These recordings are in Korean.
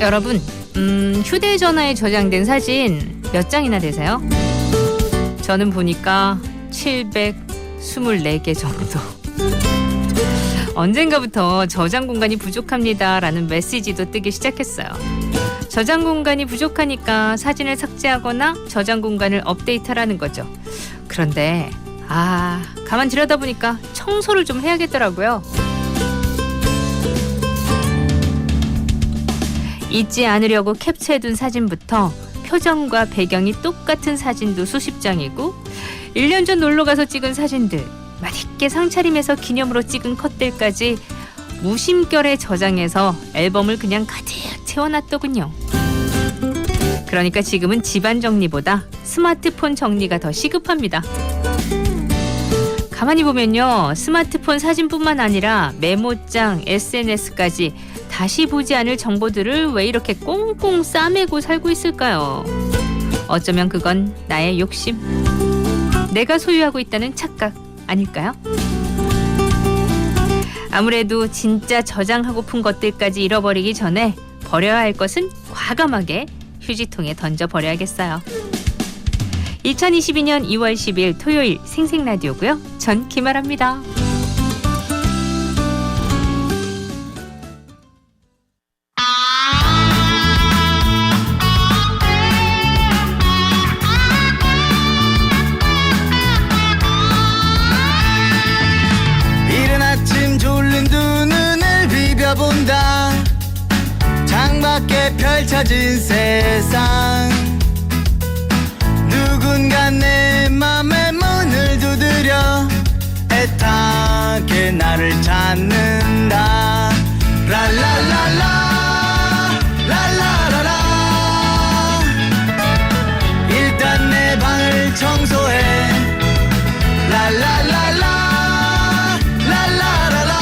여러분, 휴대전화에 저장된 사진 몇 장이나 되세요? 저는 보니까 724개 정도. 언젠가부터 저장 공간이 부족합니다 라는 메시지도 뜨기 시작했어요. 저장 공간이 부족하니까 사진을 삭제하거나 저장 공간을 업데이트하라는 거죠. 그런데 가만 들여다보니까 청소를 좀 해야겠더라고요. 잊지 않으려고 캡처해둔 사진부터 표정과 배경이 똑같은 사진도 수십 장이고 1년 전 놀러가서 찍은 사진들, 맛있게 상차림해서 기념으로 찍은 컷들까지 무심결에 저장해서 앨범을 그냥 가득 채워놨더군요. 그러니까 지금은 집안 정리보다 스마트폰 정리가 더 시급합니다. 가만히 보면요, 스마트폰 사진뿐만 아니라 메모장, SNS까지 다시 보지 않을 정보들을 왜 이렇게 꽁꽁 싸매고 살고 있을까요? 어쩌면 그건 나의 욕심, 내가 소유하고 있다는 착각 아닐까요? 아무래도 진짜 저장하고픈 것들까지 잃어버리기 전에 버려야 할 것은 과감하게 휴지통에 던져버려야겠어요. 2022년 2월 10일 토요일 생생라디오고요. 전 김아라입니다. 이른 아침 졸린 두 눈을 비벼본다. 창밖에 펼쳐진 세상, 누군가 내 맘의 문을 두드려 애타게 나를 찾는다. 랄랄랄라 랄라라라. 일단 내 방을 청소해. 랄랄랄라 랄라라라.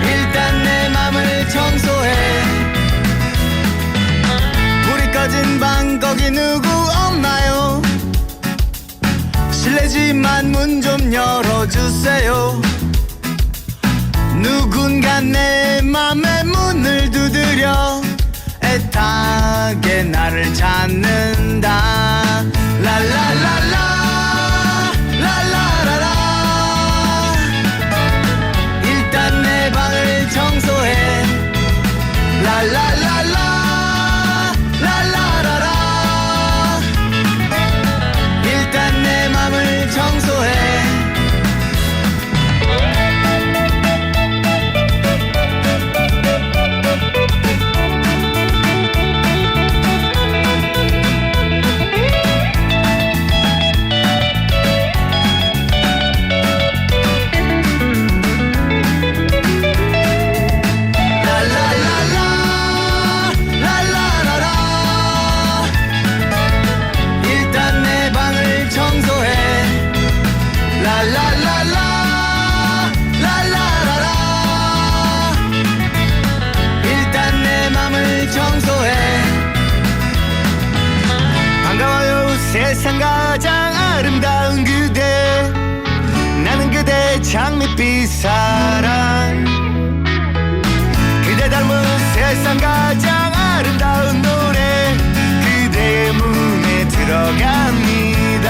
일단 내 맘을 청소해. 불이 꺼진 방 거기 누구 없나요? 실례지만 문 좀 열어주세요. 누군가 내 맘의 문을 두드려 애타게 나를 찾는다. 랄랄랄라 랄라라라. 일단 내 방을 청소해. 랄랄랄라 랄라라라. 일단 내 맘을 청소해. 세상 가장 아름다운 그대, 나는 그대 장밋빛 사랑. 그대 닮은 세상 가장 아름다운 노래, 그대의 문에 들어갑니다.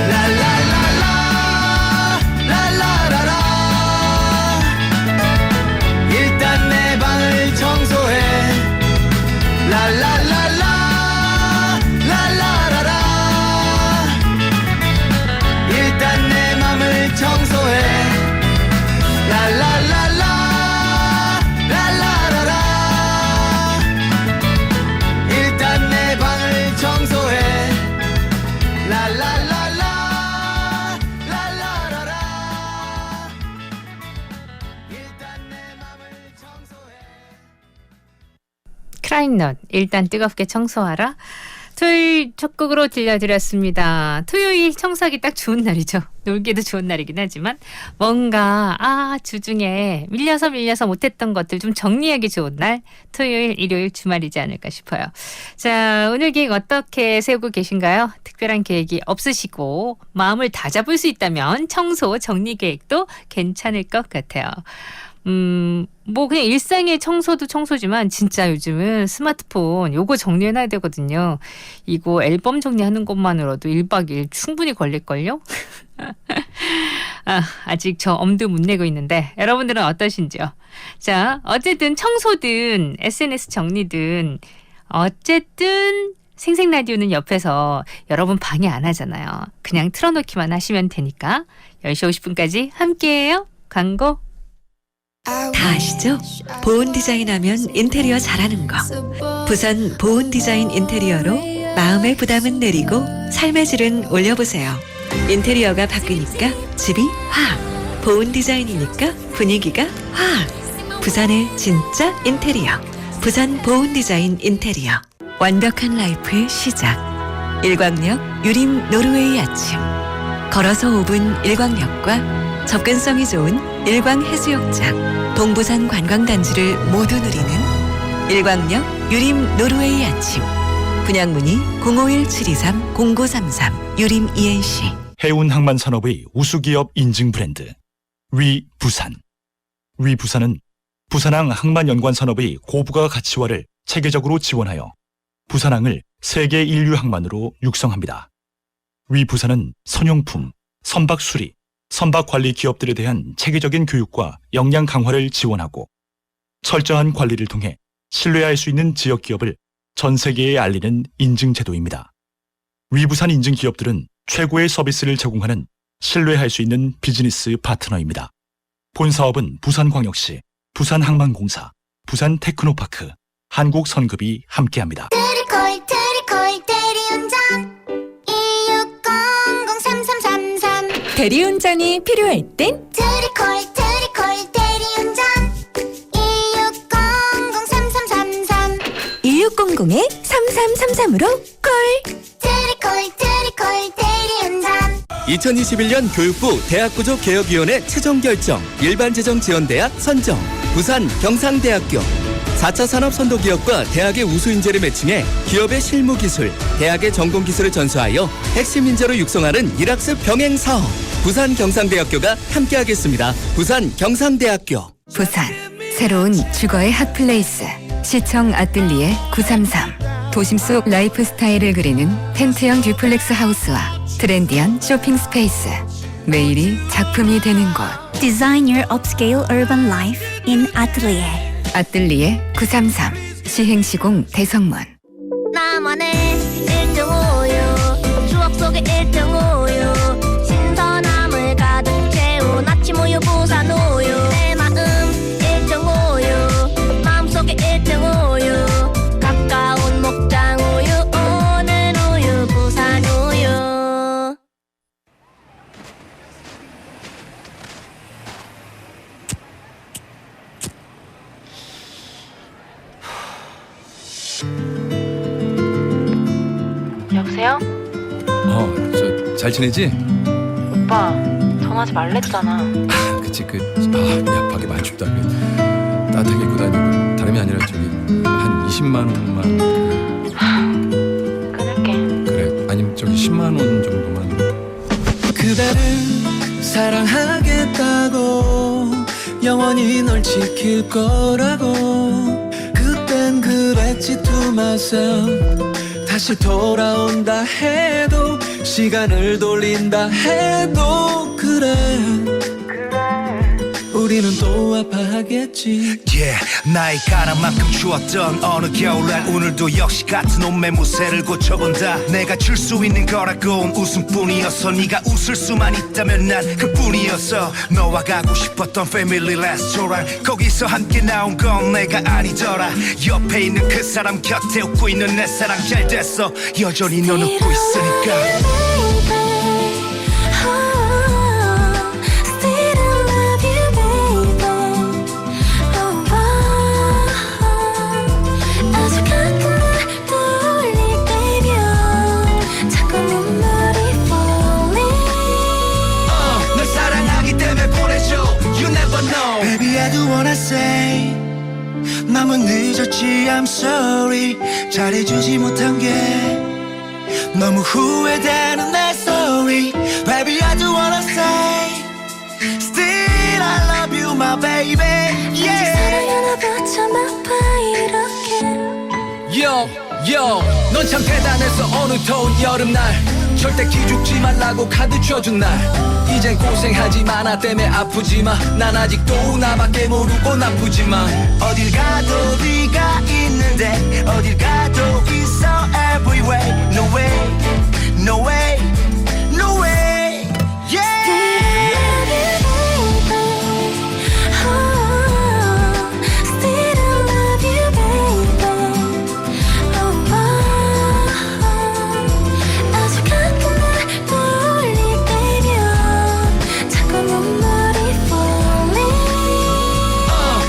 랄랄랄라 랄라라라. 일단 내 방을 청소해. 랄랄랄라 청소해. 랄랄랄라 랄라라라. 일단 내 방을 청소해. 랄랄랄라 랄라라라. 일단 내 맘을 청소해. 크라잉넛, 일단 뜨겁게 청소하라. 토요일 첫 곡으로 들려드렸습니다. 토요일 청소하기 딱 좋은 날이죠. 놀기도 좋은 날이긴 하지만 뭔가 주중에 밀려서 못했던 것들 좀 정리하기 좋은 날, 토요일, 일요일, 주말이지 않을까 싶어요. 자, 오늘 계획 어떻게 세우고 계신가요? 특별한 계획이 없으시고 마음을 다잡을 수 있다면 청소, 정리 계획도 괜찮을 것 같아요. 뭐 그냥 일상의 청소도 청소지만 진짜 요즘은 스마트폰 요거 정리해놔야 되거든요. 이거 앨범 정리하는 것만으로도 1박 2일 충분히 걸릴걸요? 아직 저 엄두 못 내고 있는데 여러분들은 어떠신지요? 자, 어쨌든 청소든 SNS 정리든 어쨌든 생생라디오는 옆에서 여러분 방해 안 하잖아요. 그냥 틀어놓기만 하시면 되니까 10시 50분까지 함께해요. 광고. 다 아시죠? 보온 디자인하면 인테리어 잘하는 거. 부산 보온 디자인 인테리어로 마음의 부담은 내리고 삶의 질은 올려보세요. 인테리어가 바뀌니까 집이 확. 보온 디자인이니까 분위기가 확. 부산의 진짜 인테리어. 부산 보온 디자인 인테리어. 완벽한 라이프의 시작. 일광역 유림 노르웨이 아침. 걸어서 5분 일광역과 접근성이 좋은 일광해수욕장, 동부산 관광단지를 모두 누리는 일광역 유림 노르웨이 아침. 분양문의 051-723-0933 유림 ENC. 해운 항만 산업의 우수기업 인증 브랜드 위부산. 위부산은 부산항 항만 연관 산업의 고부가 가치화를 체계적으로 지원하여 부산항을 세계 인류 항만으로 육성합니다. 위부산은 선용품, 선박 수리, 선박 관리 기업들에 대한 체계적인 교육과 역량 강화를 지원하고 철저한 관리를 통해 신뢰할 수 있는 지역 기업을 전 세계에 알리는 인증 제도입니다. 위부산 인증 기업들은 최고의 서비스를 제공하는 신뢰할 수 있는 비즈니스 파트너입니다. 본 사업은 부산광역시, 부산항만공사, 부산테크노파크, 한국선급이 함께합니다. 트리콜 대리운전 1600-3333 대리운전이 필요할 땐 트리콜 대리운전 1600-3333 1600-3333으로 콜. 트리콜 대리운전 2021년 교육부 대학구조 개혁위원회 최종 결정 일반 재정 지원대학 선정 부산 경상대학교 4차 산업 선도기업과 대학의 우수인재를 매칭해 기업의 실무기술, 대학의 전공기술을 전수하여 핵심 인재로 육성하는 일학습 병행 사업 부산 경상대학교가 함께하겠습니다. 부산 경상대학교. 부산 새로운 주거의 핫플레이스 시청 아뜰리에 933. 도심 속 라이프 스타일을 그리는 텐트형 듀플렉스 하우스와 트렌디한 쇼핑 스페이스. 매일이 작품이 되는 곳. Design your upscale urban life in Atelier. 아뜰리에 933. 시행시공 대성문. 나만의 1.5유 추억 속의 1.5유 신선함을 가득 채운 아침 우유 부산 우유 내 마음 1.5유 마음속에 1.5유 가까운 목장 우유 오늘 우유 부산 우유. 여보세요? 잘 지내지? 오빠 전화하지 말랬잖아. 그치 야 밖에 많이 춥다. 따뜻하게 입고 다니고 다름이 아니라 한 20만 원만 끊을게. 그래 아니면 10만 원 정도만. 그대를 사랑하겠다고 영원히 널 지킬 거라고 그땐 그랬지 to myself. 다시 돌아온다 해도 시간을 돌린다 해도 그래 우리는 또 아파하겠지. Yeah, 나이 가는 만큼 추웠던 어느 겨울날 오늘도 역시 같은 옷 매무새를 고쳐본다. 내가 줄 수 있는 거라곤 웃음뿐이었어. 네가 웃을 수만 있다면 난 그뿐이었어. 너와 가고 싶었던 패밀리 레스토랑 거기서 함께 나온 건 내가 아니더라. 옆에 있는 그 사람 곁에 웃고 있는 내 사랑 잘 됐어. 여전히 넌 웃고 있으니까. Baby I do wanna say 너무 늦었지 I'm sorry 잘해주지 못한 게 너무 후회되는 내 story. Baby I do wanna say Still I love you my baby Yo, 넌 참 대단했어 어느 더운 여름날 절대 기죽지 말라고 카드 줘준 날 이젠 고생하지마 나 때문에 아프지마 난 아직도 나밖에 모르고 나쁘지만 어딜 가도 네가 있는데 어딜 가도 있어 everywhere no way no way no way yeah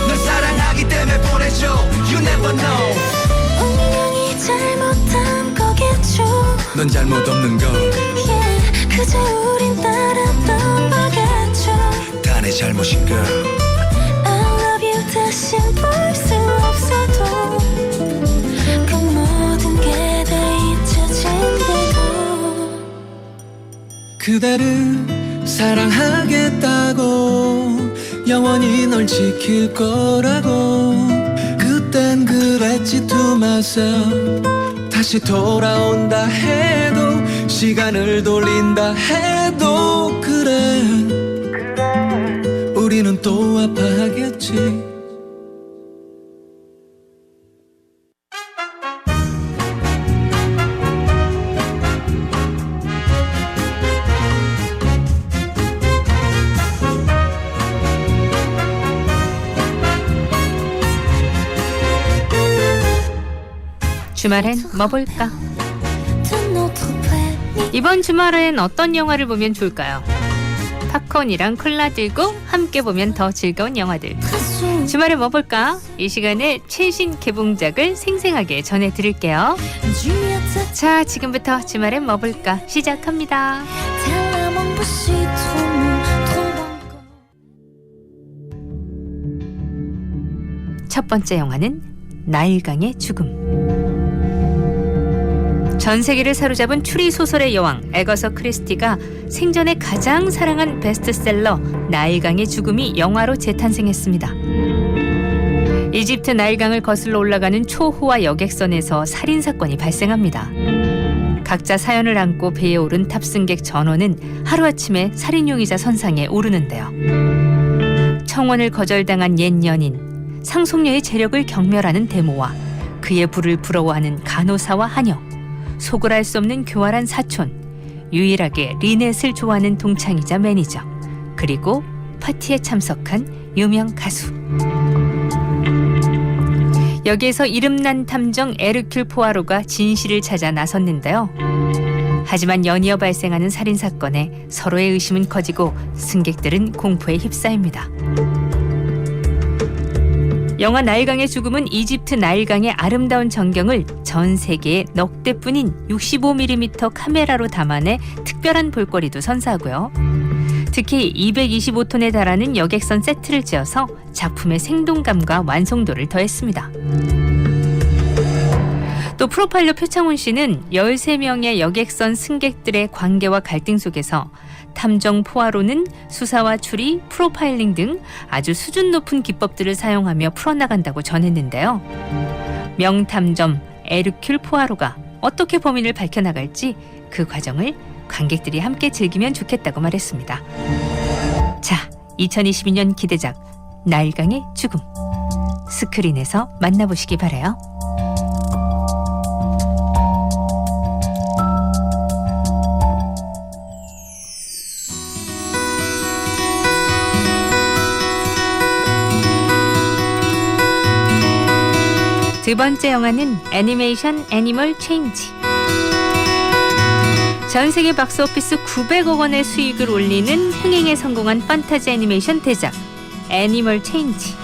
널 사랑하기 때문에 보내줘 You never know 운명이 잘못한 거겠죠. 넌 잘못 없는 걸 Yeah, 그저 우린 따랐던 거겠죠. 다 내 잘못인가 I love you 다신 볼 수 없어도 그 모든 게 다 잊혀진대도 그대를 사랑하겠다고 영원히 널 지킬 거라고 그땐 그랬지 to myself 다시 돌아온다 해도 시간을 돌린다 해도 그래 우리는 또 아파하겠지 주말엔 뭐 볼까? de notre planète. 이번 주말엔 어떤 영화를 보면 좋을까요? 팝콘이랑 콜라 들고 함께 보면 더 즐거운 영화들. 주말에 뭐 볼까? 이 시간에 최신 개봉작을 생생하게 전해드릴게요. 자, 지금부터 주말엔 뭐 볼까? 시작합니다. 첫 번째 영화는 나일강의 죽음. 전 세계를 사로잡은 추리 소설의 여왕 애거서 크리스티가 생전에 가장 사랑한 베스트셀러 나일강의 죽음이 영화로 재탄생했습니다. 이집트 나일강을 거슬러 올라가는 초호화 여객선에서 살인 사건이 발생합니다. 각자 사연을 안고 배에 오른 탑승객 전원은 하루아침에 살인 용의자 선상에 오르는데요. 청혼을 거절당한 옛 연인, 상속녀의 재력을 경멸하는 데모와 그의 부를 부러워하는 간호사와 하녀, 속을 알 수 없는 교활한 사촌, 유일하게 리넷을 좋아하는 동창이자 매니저, 그리고 파티에 참석한 유명 가수. 여기에서 이름난 탐정 에르큘 포아로가 진실을 찾아 나섰는데요. 하지만 연이어 발생하는 살인사건에 서로의 의심은 커지고 승객들은 공포에 휩싸입니다. 영화 나일강의 죽음은 이집트 나일강의 아름다운 전경을 전 세계에 넉 대뿐인 65mm 카메라로 담아내 특별한 볼거리도 선사하고요. 특히 225톤에 달하는 여객선 세트를 지어서 작품의 생동감과 완성도를 더했습니다. 또 프로파일러 표창원 씨는 13명의 여객선 승객들의 관계와 갈등 속에서 탐정 포아로는 수사와 추리, 프로파일링 등 아주 수준 높은 기법들을 사용하며 풀어나간다고 전했는데요. 명탐정 에르큘 포아로가 어떻게 범인을 밝혀나갈지 그 과정을 관객들이 함께 즐기면 좋겠다고 말했습니다. 자, 2022년 기대작 나일강의 죽음, 스크린에서 만나보시기 바라요. 두 번째 영화는 애니메이션 애니멀 체인지. 전 세계 박스오피스 900억 원의 수익을 올리는 흥행에 성공한 판타지 애니메이션 대작 애니멀 체인지.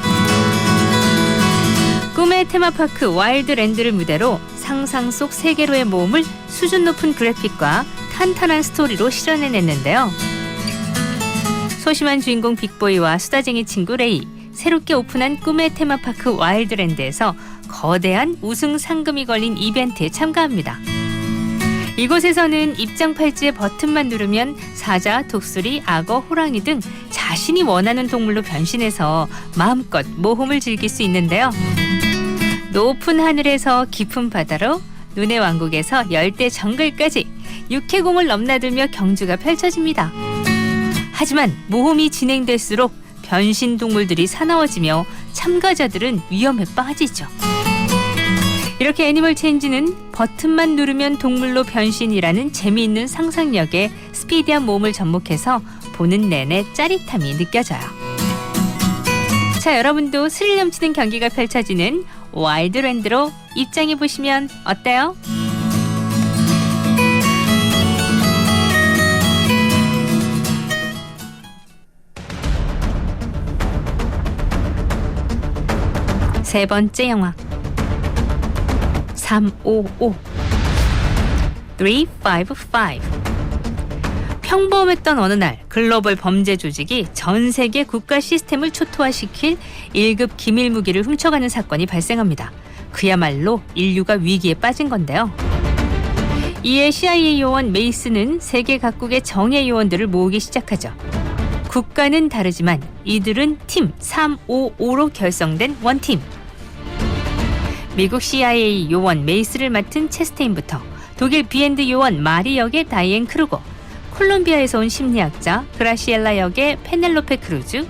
꿈의 테마파크 와일드랜드를 무대로 상상 속 세계로의 모험을 수준 높은 그래픽과 탄탄한 스토리로 실현해냈는데요. 소심한 주인공 빅보이와 수다쟁이 친구 레이, 새롭게 오픈한 꿈의 테마파크 와일드랜드에서 거대한 우승 상금이 걸린 이벤트에 참가합니다. 이곳에서는 입장 팔찌의 버튼만 누르면 사자, 독수리, 악어, 호랑이 등 자신이 원하는 동물로 변신해서 마음껏 모험을 즐길 수 있는데요. 높은 하늘에서 깊은 바다로, 눈의 왕국에서 열대 정글까지 육해공을 넘나들며 경주가 펼쳐집니다. 하지만 모험이 진행될수록 변신 동물들이 사나워지며 참가자들은 위험에 빠지죠. 이렇게 애니멀 체인지는 버튼만 누르면 동물로 변신이라는 재미있는 상상력에 스피디한 몸을 접목해서 보는 내내 짜릿함이 느껴져요. 자, 여러분도 스릴 넘치는 경기가 펼쳐지는 와일드랜드로 입장해 보시면 어때요? 세 번째 영화 355 355 평범했던 어느 날 글로벌 범죄 조직이 전 세계 국가 시스템을 초토화시킬 1급 기밀 무기를 훔쳐가는 사건이 발생합니다. 그야말로 인류가 위기에 빠진 건데요. 이에 CIA 요원 메이스는 세계 각국의 정예 요원들을 모으기 시작하죠. 국가는 다르지만 이들은 팀 355로 결성된 원팀. 미국 CIA 요원 메이스를 맡은 체스테인부터 독일 비엔드 요원 마리 역의 다이앤 크루거, 콜롬비아에서 온 심리학자 그라시엘라 역의 페넬로페 크루즈,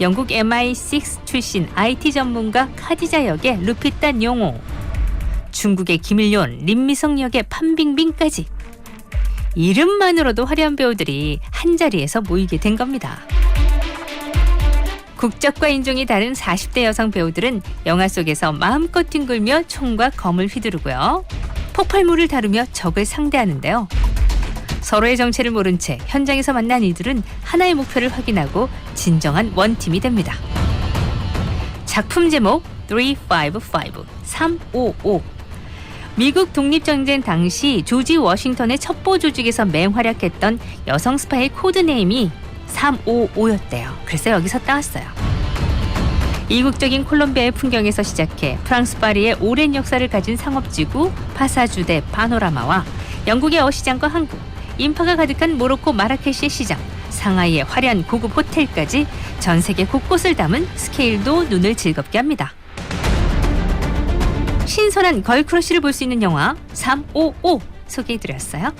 영국 MI6 출신 IT 전문가 카디자 역의 루피타 뇽오, 중국의 기밀요원 린미성 역의 판빙빙까지 이름만으로도 화려한 배우들이 한자리에서 모이게 된 겁니다. 국적과 인종이 다른 40대 여성 배우들은 영화 속에서 마음껏 뒹굴며 총과 검을 휘두르고요. 폭발물을 다루며 적을 상대하는데요. 서로의 정체를 모른 채 현장에서 만난 이들은 하나의 목표를 확인하고 진정한 원팀이 됩니다. 작품 제목 355 355 미국 독립전쟁 당시 조지 워싱턴의 첩보 조직에서 맹활약했던 여성 스파의 코드네임이 355였대요. 그래서 여기서 따왔어요. 이국적인 콜롬비아의 풍경에서 시작해 프랑스 파리의 오랜 역사를 가진 상업지구 파사주데 파노라마와 영국의 어시장과 항구, 인파가 가득한 모로코 마라케시의 시장, 상하이의 화려한 고급 호텔까지 전 세계 곳곳을 담은 스케일도 눈을 즐겁게 합니다. 신선한 걸크러쉬를 볼 수 있는 영화 355 소개해드렸어요.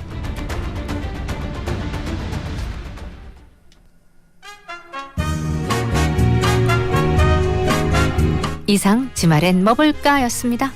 이상 주말엔 뭐 볼까 였습니다.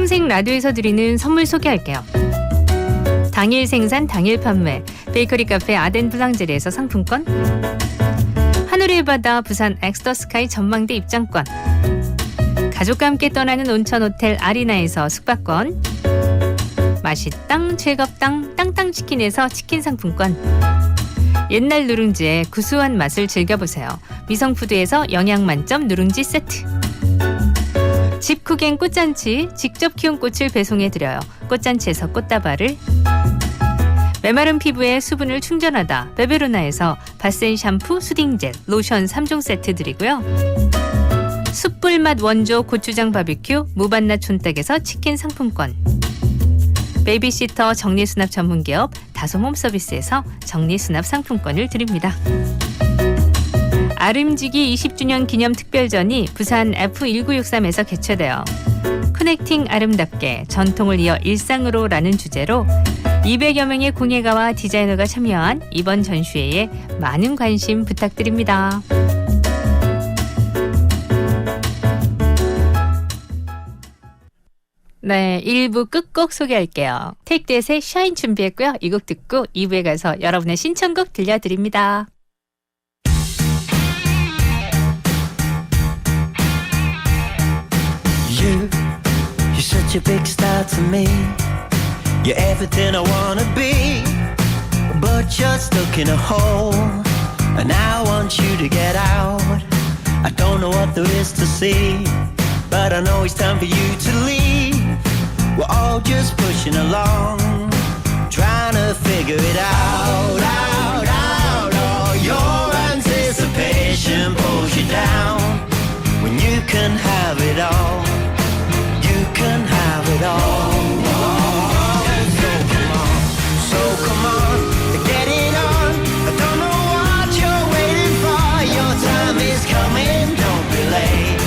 평생 라디오에서 드리는 선물 소개할게요. 당일 생산 당일 판매 베이커리 카페 아덴 블랑제리에서 상품권, 하늘의 바다 부산 엑스터스카이 전망대 입장권, 가족과 함께 떠나는 온천 호텔 아리나에서 숙박권, 맛있당 즐겁당 땅땅치킨에서 치킨 상품권, 옛날 누룽지의 구수한 맛을 즐겨보세요. 미성푸드에서 영양만점 누룽지 세트, 집쿠갱 꽃잔치 직접 키운 꽃을 배송해드려요. 꽃잔치에서 꽃다발을, 메마른 피부에 수분을 충전하다 베베로나에서 바센 샴푸, 수딩젤, 로션 3종 세트 드리고요. 숯불맛 원조 고추장 바비큐 무반나 촌닭에서 치킨 상품권, 베이비시터 정리수납 전문기업 다솜홈 서비스에서 정리수납 상품권을 드립니다. 아름지기 20주년 기념 특별전이 부산 F1963에서 개최되어 커넥팅 아름답게 전통을 이어 일상으로 라는 주제로 200여 명의 공예가와 디자이너가 참여한 이번 전시회에 많은 관심 부탁드립니다. 네, 1부 끝곡 소개할게요. 택댓의 샤인 준비했고요. 이 곡 듣고 2부에 가서 여러분의 신청곡 들려드립니다. You're such a big star to me. You're everything I wanna be. But you're stuck in a hole, and I want you to get out. I don't know what there is to see, but I know it's time for you to leave. We're all just pushing along, trying to figure it out, out, out. Oh, your anticipation pulls you down when you can have it all. You can have it all. So come on, get it on. I don't know what you're waiting for. Your time is coming, don't be late.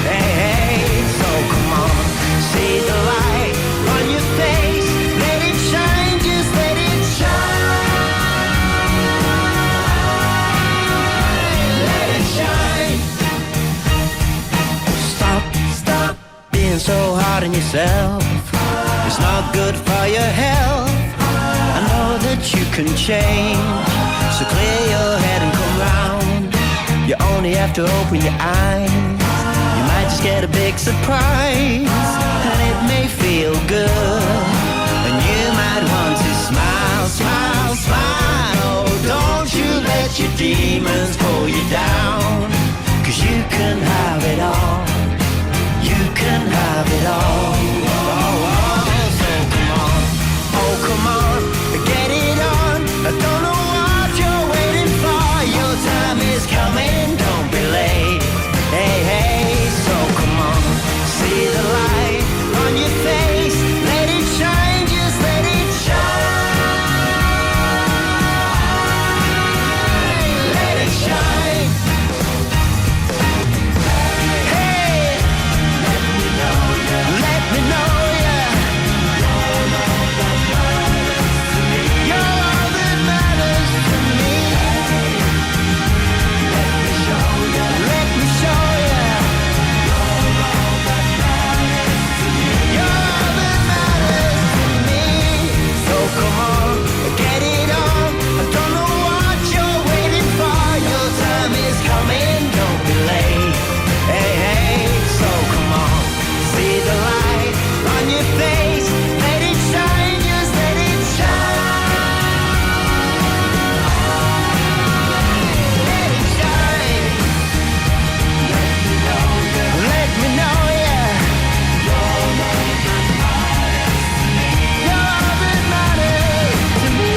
Hey, hey, so come on, see the light on your face. Let it shine, just let it shine. Let it shine. Stop being so hard on yourself. It's not good for your health. I know that you can change, so clear your head and come round. You only have to open your eyes. You might just get a big surprise, and it may feel good, and you might want to smile, smile, smile. Oh, don't you let your demons pull you down, 'cause you can have it all. You can have it all. So come on, oh come on, get it on. I don't know what you're waiting for. Your time is coming, don't be late. Hey, hey, so come on, see the light on your face. Let it shine, just let it shine. Let it shine. Hey, let me know, yeah. You're all that matters to me. Let me show ya. You're all that matters to me. So come on, get it on. I don't know what you're waiting for. Your time is coming, don't be late. Hey, hey, so come on, see the light on your face. Let it shine, just let it shine. Let it shine. Let me know, yeah. You're all that matters to me.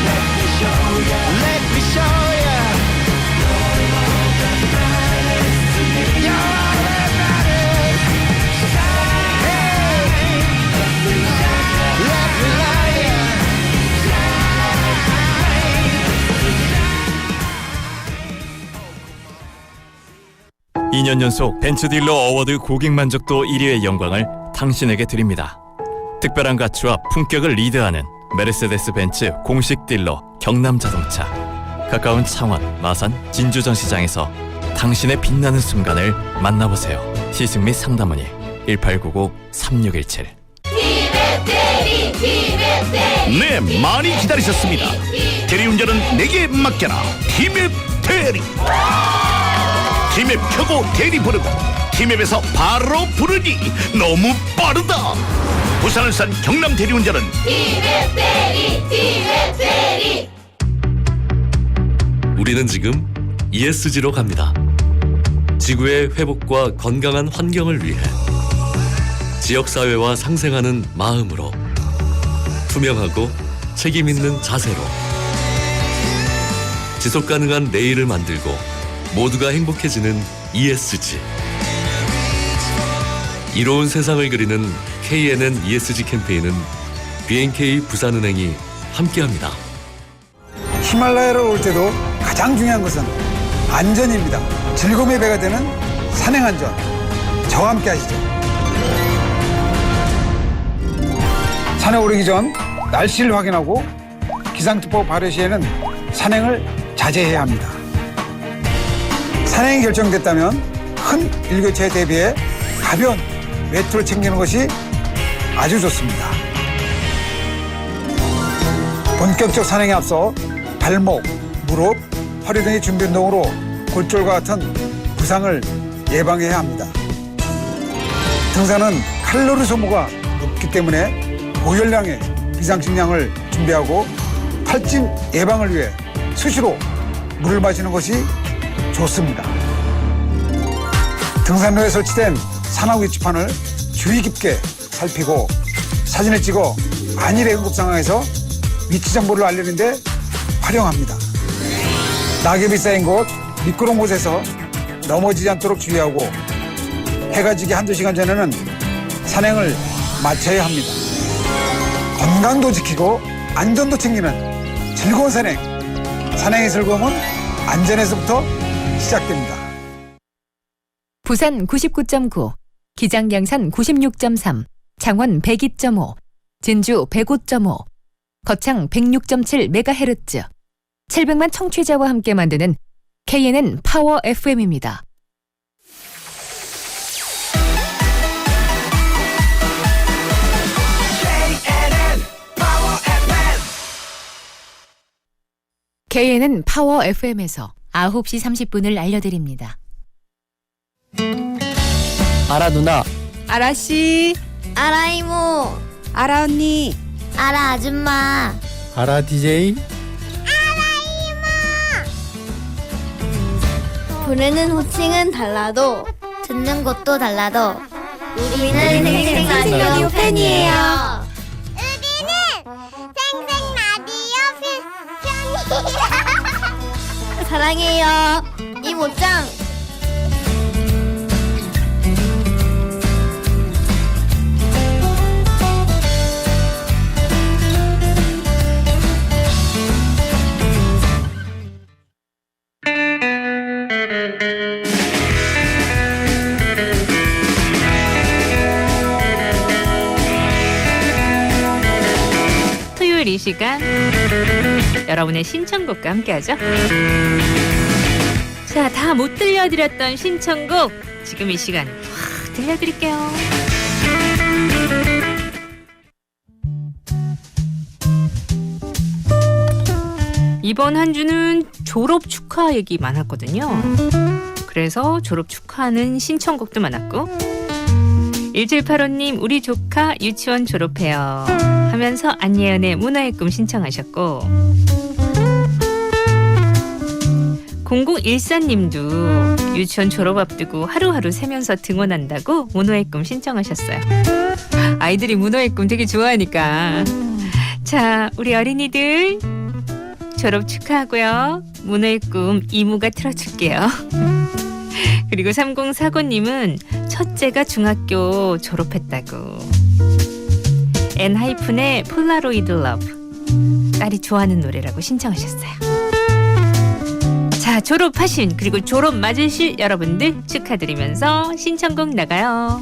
Let me show ya. Let me show ya. You're all that matters to me. You're all that matters. Hey, let me lie ya. 2년 연속 벤츠딜러 어워드 고객 만족도 1위의 영광을 당신에게 드립니다. 특별한 가치와 품격을 리드하는 메르세데스 벤츠 공식 딜러 경남자동차. 가까운 창원, 마산, 진주 전 시장에서 당신의 빛나는 순간을 만나보세요. 시승 및 상담 문의 1899-3617. 네, 많이 기다리셨습니다. 대리운전은 내게 맡겨라. 티맵 대리. 티맵 켜고 대리 부르고 티맵에서 바로 부르니 너무 빠르다. 부산을 산 경남 대리운전은 우리는 지금 ESG로 갑니다. 지구의 회복과 건강한 환경을 위해 지역사회와 상생하는 마음으로 투명하고 책임있는 자세로 지속가능한 내일을 만들고 모두가 행복해지는 ESG. 이로운 세상을 그리는 KNN ESG 캠페인은 BNK 부산은행이 함께합니다. 히말라야를 올 때도 가장 중요한 것은 안전입니다. 즐거움의 배가 되는 산행안전. 저와 함께 하시죠. 산에 오르기 전 날씨를 확인하고 기상특보 발효 시에는 산행을 자제해야 합니다. 산행이 결정됐다면 큰 일교차에 대비해 가벼운 외투를 챙기는 것이 아주 좋습니다. 본격적 산행에 앞서 발목, 무릎, 허리 등의 준비 운동으로 골절과 같은 부상을 예방해야 합니다. 등산은 칼로리 소모가 높기 때문에 고열량의 비상식량을 준비하고 탈진 예방을 위해 수시로 물을 마시는 것이 좋습니다. 등산로에 설치된 산악 위치판을 주의 깊게 살피고 사진을 찍어 만일의 응급 상황에서 위치 정보를 알리는 데 활용합니다. 낙엽이 쌓인 곳, 미끄러운 곳에서 넘어지지 않도록 주의하고 해가 지기 한두 시간 전에는 산행을 마쳐야 합니다. 건강도 지키고 안전도 챙기는 즐거운 산행. 산행의 즐거움은 안전에서부터 시작됩니다. 부산 99.9, 기장양산 96.3, 창원 102.5, 진주 105.5, 거창 106.7MHz, 700만 청취자와 함께 만드는 KNN 파워 FM입니다. KNN 파워 FM에서 9시 30분을 알려드립니다. 아라 누나. 아라 씨, 알아 이모, 아라 언니, 알아 아줌마. 아라 DJ. 부르는 호칭은 달라도 듣는 곳도 달라도 우리는 생생 라디오 팬이에요. 우리는 생생 라디오 팬이에요. 사랑해요 이모짱. 토요일 이 시간 여러분의 신청곡과 함께하죠. 자, 다 못 들려드렸던 신청곡 지금 이 시간 확 들려드릴게요. 이번 한 주는 졸업 축하 얘기 많았거든요. 그래서 졸업 축하하는 신청곡도 많았고 1785님 우리 조카 유치원 졸업해요 하면서 안예은의 문화의 꿈 신청하셨고 0014님도 유치원 졸업 앞두고 하루하루 세면서 등원한다고 문화의 꿈 신청하셨어요. 아이들이 문화의 꿈 되게 좋아하니까. 자, 우리 어린이들 졸업 축하하고요. 문화의 꿈 이모가 틀어줄게요. 그리고 3049님은 첫째가 중학교 졸업했다고. 엔하이픈의 폴라로이드 러브 딸이 좋아하는 노래라고 신청하셨어요. 자, 졸업하신 그리고 졸업 맞으실 여러분들 축하드리면서 신청곡 나가요.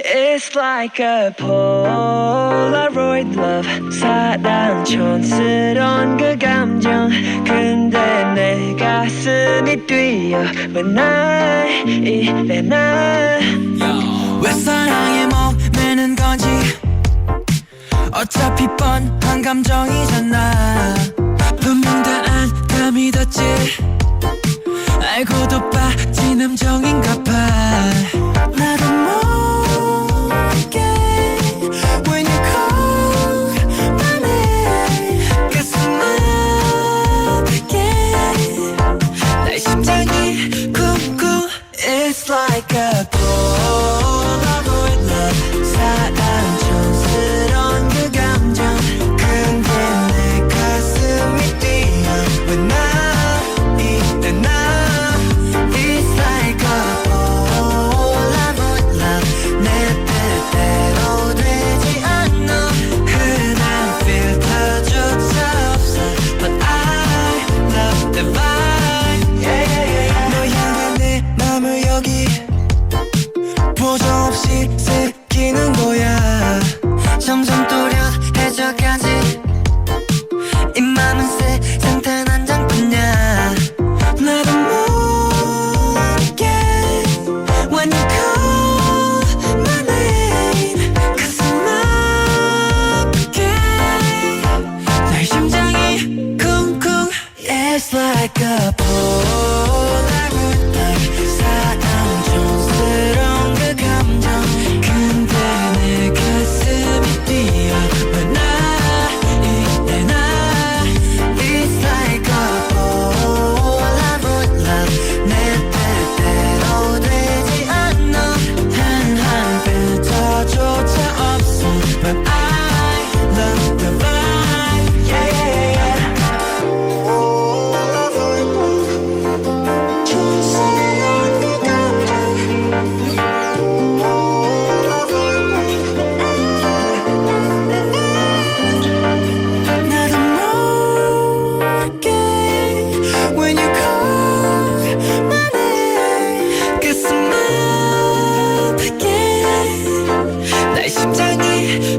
It's like a Polaroid love 사랑 촌스러운 그 감정 근데 내 가슴이 뛰어 왜 날 이래 난왜 사랑에 목매는 건지 어차피 뻔한 감정이잖아 분명 다 안 믿었지 알고도 빠진 함정인가 봐 나도 모르게 When you call my name 가슴 아프게 내 심장이 쿵쿵 It's like a Polaroid love 사랑 촌스러운 그 감정 근데 내 가슴이 뛰어 왜 나 이래 나 It's like a Polaroid love 내 뜻대로 되지 않아 흔한 필터조차 없어 But I love the vibe 너 향한 내 맘을 여기 보조 없이 새기는 거야 점점 또렷해져가지 이 맘은 세상 단 한 장뿐이야 나도 모르게 When you call my name 가슴 아프게 내 심장이 쿵쿵 It's like a Polaroid love 사랑 촌스러운 그 감정 근데 내 가슴이 뛰어 왜 나 이래 나 It's like a Polaroid love 내 뜻대로 되지 않아 한한 필터조차 없어 But I love the vibe 촌스러운 그 감정 나도 모르게 When you call my name 가슴 아프게 내 심장이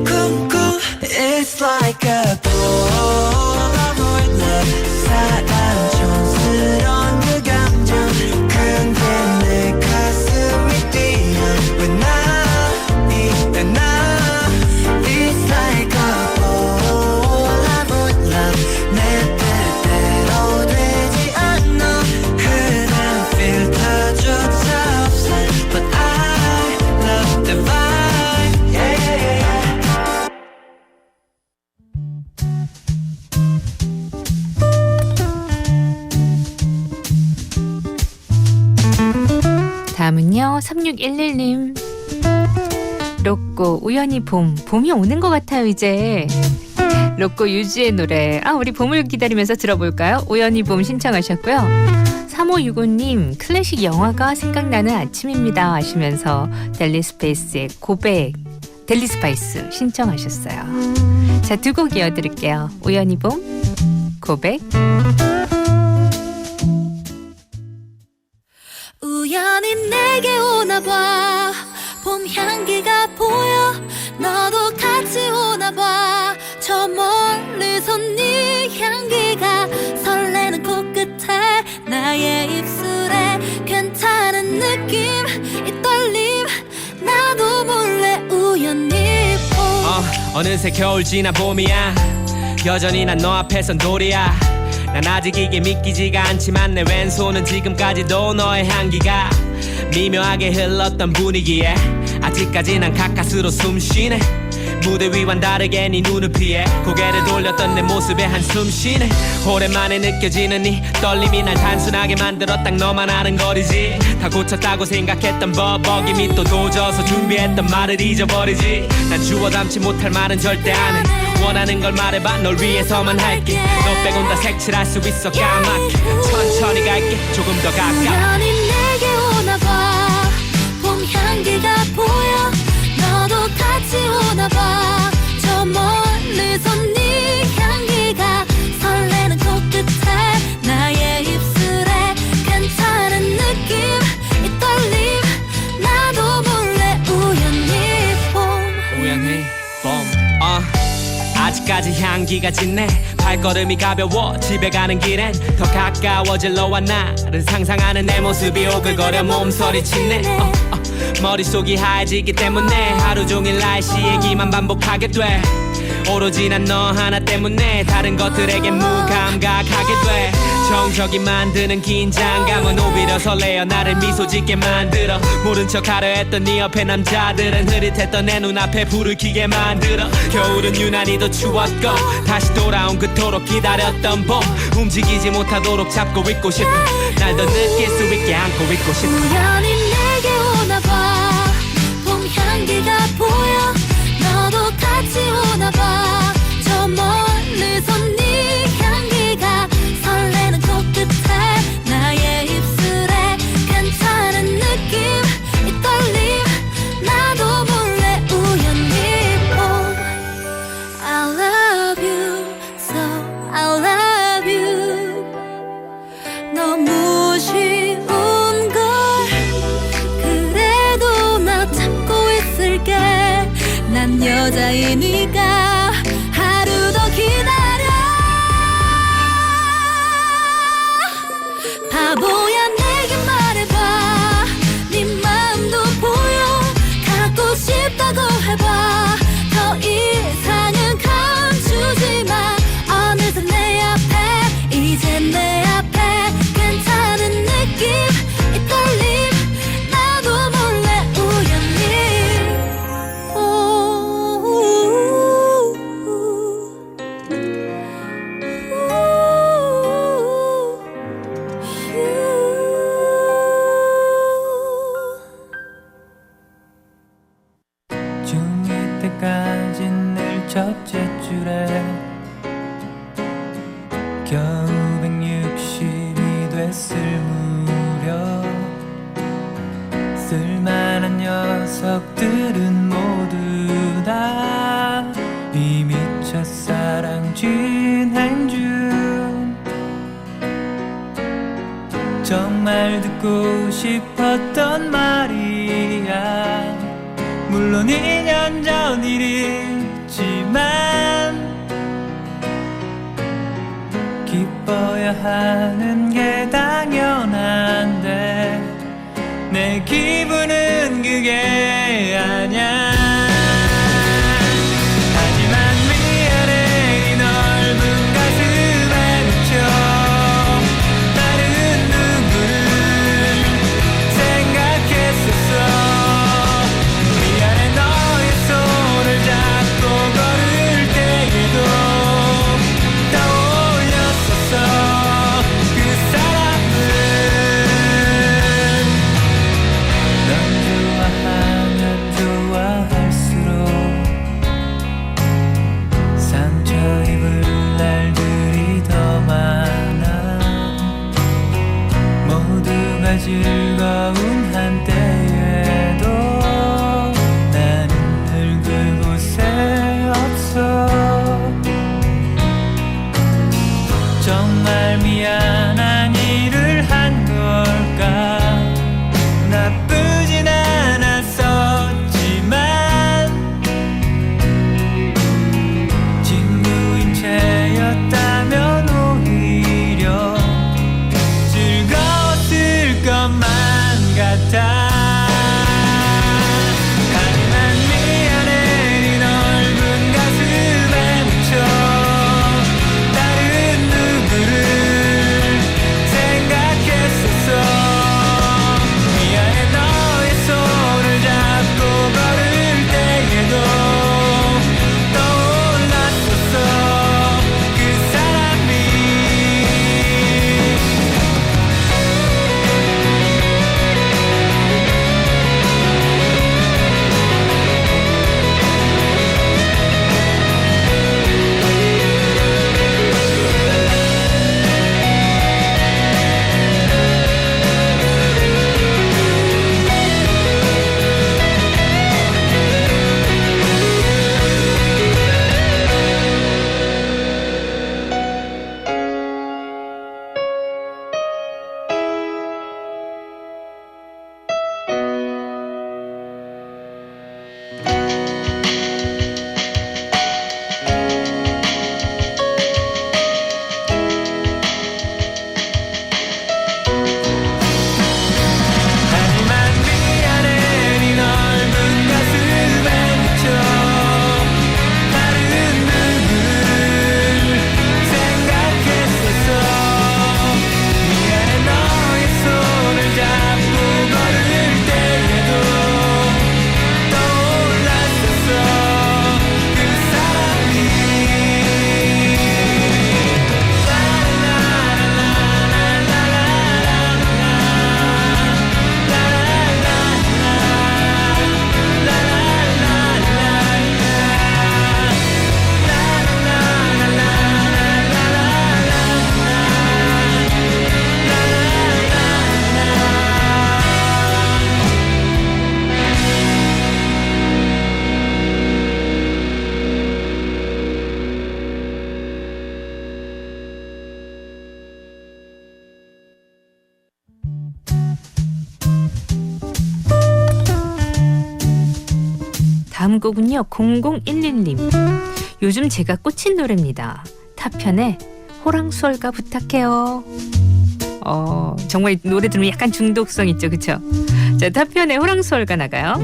쿵쿵 It's like a Polaroid love 사랑 촌스러운 그 감정 근데 내 가슴이 뛰어 왜 나 이래 나 It's like a Polaroid love 내 뜻대로 되지 않아 흔한 필터조차 없어 But I love the vibe 다음은요 3611님 로꼬 우연히 봄이 오는 것 같아요 이제 로꼬 유지의 노래 우리 봄을 기다리면서 들어볼까요? 우연히 봄 신청하셨고요 3565님 클래식 영화가 생각나는 아침입니다 하시면서 델리스페이스의 고백 델리스파이스 신청하셨어요 자, 두 곡 이어드릴게요 우연히 봄 고백 우연히 내게 오나봐 봄 향기가 보여 너도 같이 오나봐 저 멀리서 네 향기가 설레는 코끝에 나의 입술에 괜찮은 느낌 이 떨림 나도 몰래 우연히 봄 어느새 겨울 지나 봄이야 여전히 난 너 앞에선 돌이야 난 아직 이게 믿기지가 않지만 내 왼손은 지금까지도 너의 향기가 미묘하게 흘렀던 분위기에 아직까지 난 가까스로 숨쉬네 무대 위와는 다르게 네 눈을 피해 고개를 돌렸던 내 모습에 한숨 쉬네 오랜만에 느껴지는 네 떨림이 날 단순하게 만들어 딱 너만 아는 거리지 다 고쳤다고 생각했던 버벅임이 또 도져서 준비했던 말을 잊어버리지 난 주워 담지 못할 말은 절대 안 해 원하는 걸 말해봐 널 위해서만 할게 너 빼곤 다 색칠할 수 있어 까맣게 천천히 갈게 조금 더 가까워 우연히 내게 오나봐 봄 향기가 보여 너도 같이 오나봐 저 멀리서 네 향기가 설레는 코끝에 나의 입술에 괜찮은 느낌 이 떨림 나도 몰래 우연히 향기가 짙네 발걸음이 가벼워 집에 가는 길엔 더 가까워질 너와 나를 상상하는 내 모습이 오글거려 몸서리치네 머릿속이 하얘지기 때문에 하루 종일 날씨 얘기만 반복하게 돼 오로지 난 너 하나 때문에 다른 것들에게 무감각하게 돼 정적이 만드는 긴장감은 오히려 설레어 나를 미소 짓게 만들어 모른 척 하려 했던 네 옆에 남자들은 흐릿했던 내 눈앞에 불을 켜게 만들어 겨울은 유난히 더 추웠고 다시 돌아온 그토록 기다렸던 봄 움직이지 못하도록 잡고 있고 싶어 날 더 느낄 수 있게 안고 있고 싶어 우연히 내게 오나봐 봄 향기가 보여 너도 같이 오나봐 저 멀리서 네 향기가 설레는 코끝에 나의 입술에 괜찮은 느낌 이 떨림 나도 몰래 우연히 I love you so I love you 너무 쉬운 걸 그래도 나 참고 있을게 난 여자이니까 하루 더 기다려 바보야 내게 말해봐 네 마음도 보여 갖고 싶다고 해봐 더 이상은 감추지 마 어느새 내 앞에 이제 내 앞에 괜찮은 느낌 이 떨림 나도 몰래 우연히 중2 때까진 늘 첫째 줄에 겨우 160이 됐을 무렵 쓸만한 녀석들은 모두 다 이미 첫사랑 진행 중 정말 듣고 싶었던 말이야 물론 2년 전 일이지만 기뻐야 하는 게 당연한데 내 기분은 그게 아냐 하지만 미안해 이 넓은 가슴에 묻혀 다른 누구를 생각했었어 미안해 너의 손을 잡고 걸을 때에도 떠올렸었어 그 사람을 넌 좋아하면 좋아해 다음 곡은요 0011님. 요즘 제가 꽂힌 노래입니다. 타편의 호랑수월가 부탁해요. 정말 노래 들으면 약간 중독성 있죠, 그쵸? 자, 타편의 호랑수월가 나가요.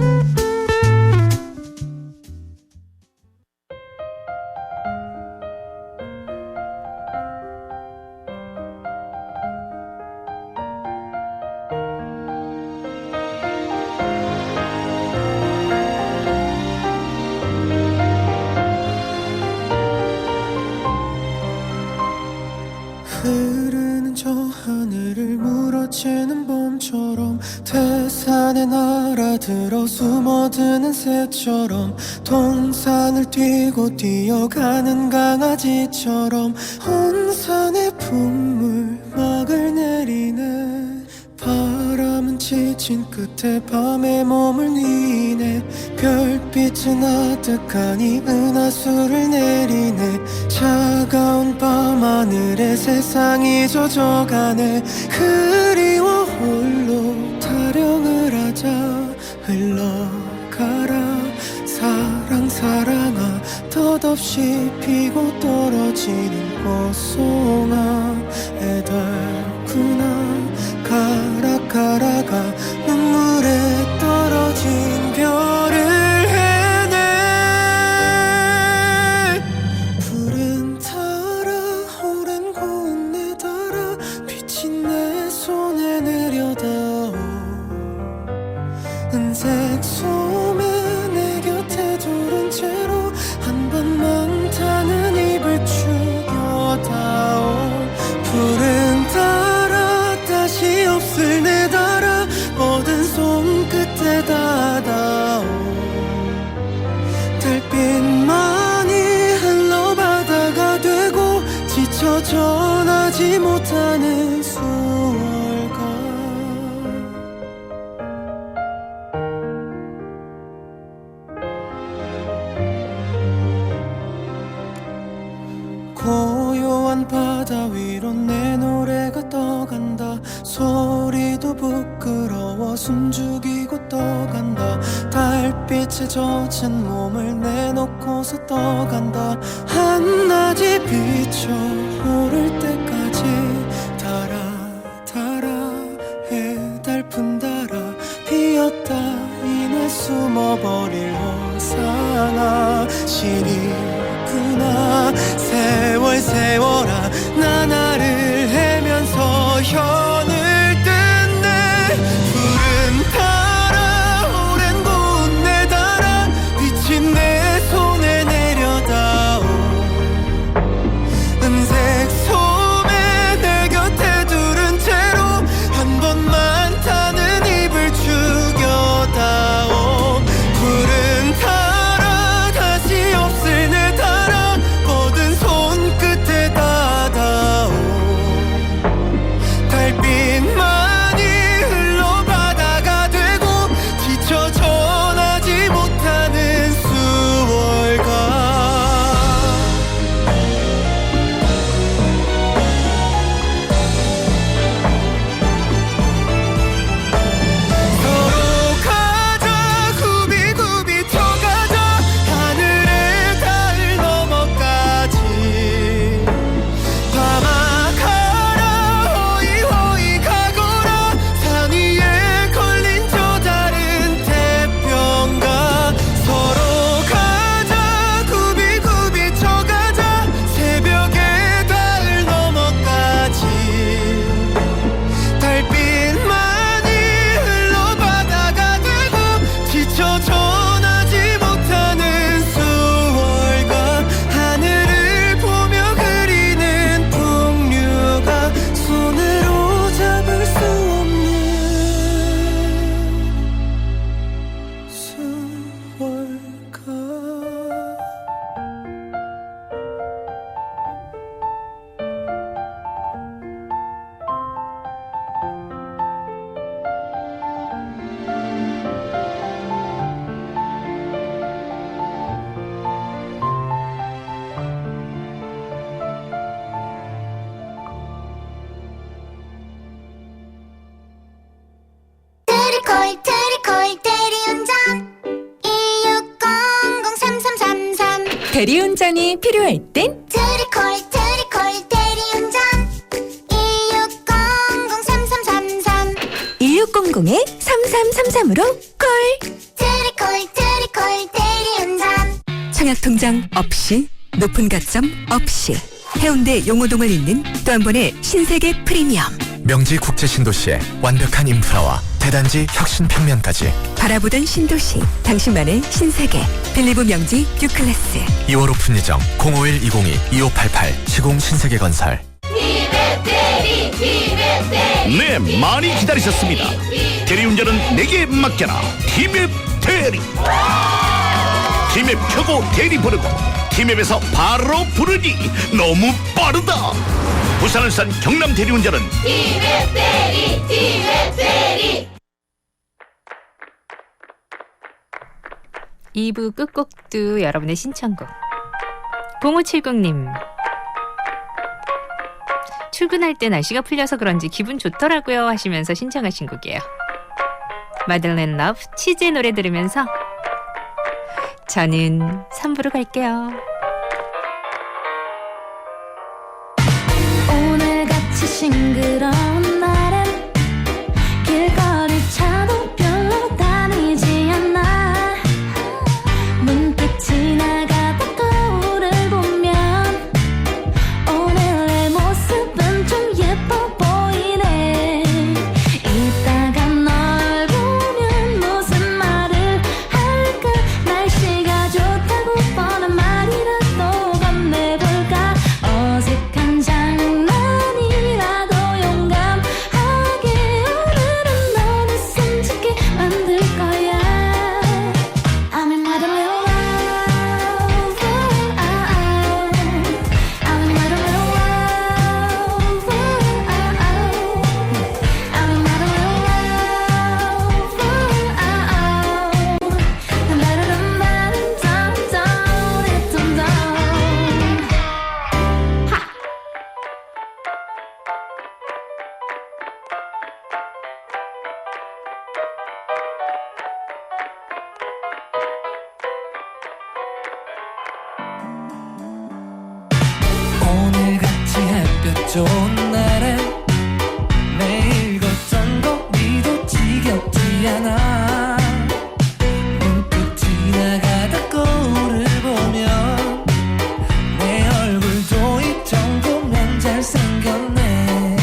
흐르는 저 하늘을 물어채는 봄처럼 태산에 날아들어 숨어드는 새처럼 동산을 뛰고 뛰어가는 강아지처럼 온 산에 분물막을 내리네. 바람은 지친 끝에 밤에 몸을 뉘네. 별빛은 아득하니 은하수를 내리네. 차가운 밤하늘에 세상이 젖어가네. 그리워 홀로 타령을 하자. 흘러가라 사랑 사랑아. 덧없이 피고 떨어지는 꽃송아. 애달구나 가라 가라가 눈물에 떨어진 별을 해내. 푸른 타라 오랜 고운 내 달아. 빛이 내 손에 내려다오. 은색 소매 내 곁에 두른 채로 한 번만 타는 입을 죽여다오. 푸른 타라 다시 없을 내 달아. 모든 손끝에 닿아오. 달빛만이 흘러바다가 되고 지쳐 전하지 못하는 수월가. 고요한 바다 위로 내 노래가 떠간다. 소리도 부끄러워 숨죽이고 떠간다. 달빛에 젖은 몸을 내놓고서 떠간다. 한낮이 비춰 오를 때까지 달아 달아 해달픈 달아. 피었다 이내 숨어버릴 호상아. 신이구나 세월 세월아. 나날을 헤면서 현을 뜯네. 푸른 타라 오랜 고운 내 달아. 빛이 내 손에 내려다오. 은색 소매 내 곁에 두른 채로 한 번만 타는 입을 죽여다오. 푸른 타라 다시 없을 내 달아. 모든 손끝에 닿아오. 달빛 대리운전이 필요할 땐 트리콜 대리운전 1600-3333 1600-3333으로 콜. 트리콜 대리운전 청약통장 없이 높은 가점 없이 해운대 용호동을 잇는 또 한 번의 신세계 프리미엄. 명지 국제 신도시의 완벽한 인프라와 대단지 혁신 평면까지 바라보던 신도시 당신만의 신세계 빌리브 명지 듀클래스. 2월 오픈 예정 051-202-2588 시공 신세계건설. 네, 많이 기다리셨습니다. 대리운전은 내게 맡겨라. 티맵 대리. 티맵 켜고 대리 부르고 티맵에서 바로 부르니 너무 빠르다. 부산을 산 경남 대리운전은 티맵 대리 2부 끝곡도 여러분의 신청곡. 0570님. 출근할 때 날씨가 풀려서 그런지 기분 좋더라고요 하시면서 신청하신 곡이에요. 마들렌 러브 치즈의 노래 들으면서 저는 3부로 갈게요. 오늘같이 싱그러운 날엔 길거리 차도 별로 다니지 않아. 문득 지나가다 거울을 보면 오늘의 모습은 좀 예뻐 보이네. 이따가 널 보면 무슨 말을 할까. 날씨가 좋다고 뻔한 말이라도 건네볼까. 어색한 장난이라도 용감하게 오늘은 너를 숨지게 만들 거야. I'm in my love. I'm in my love. I'm in my 오늘같이 햇볕 좋은 날에 매일 걷던 거리도 지겹지 않아. 문득 지나가다 거울을 보면 내 얼굴도 이 정도면 잘생겼네.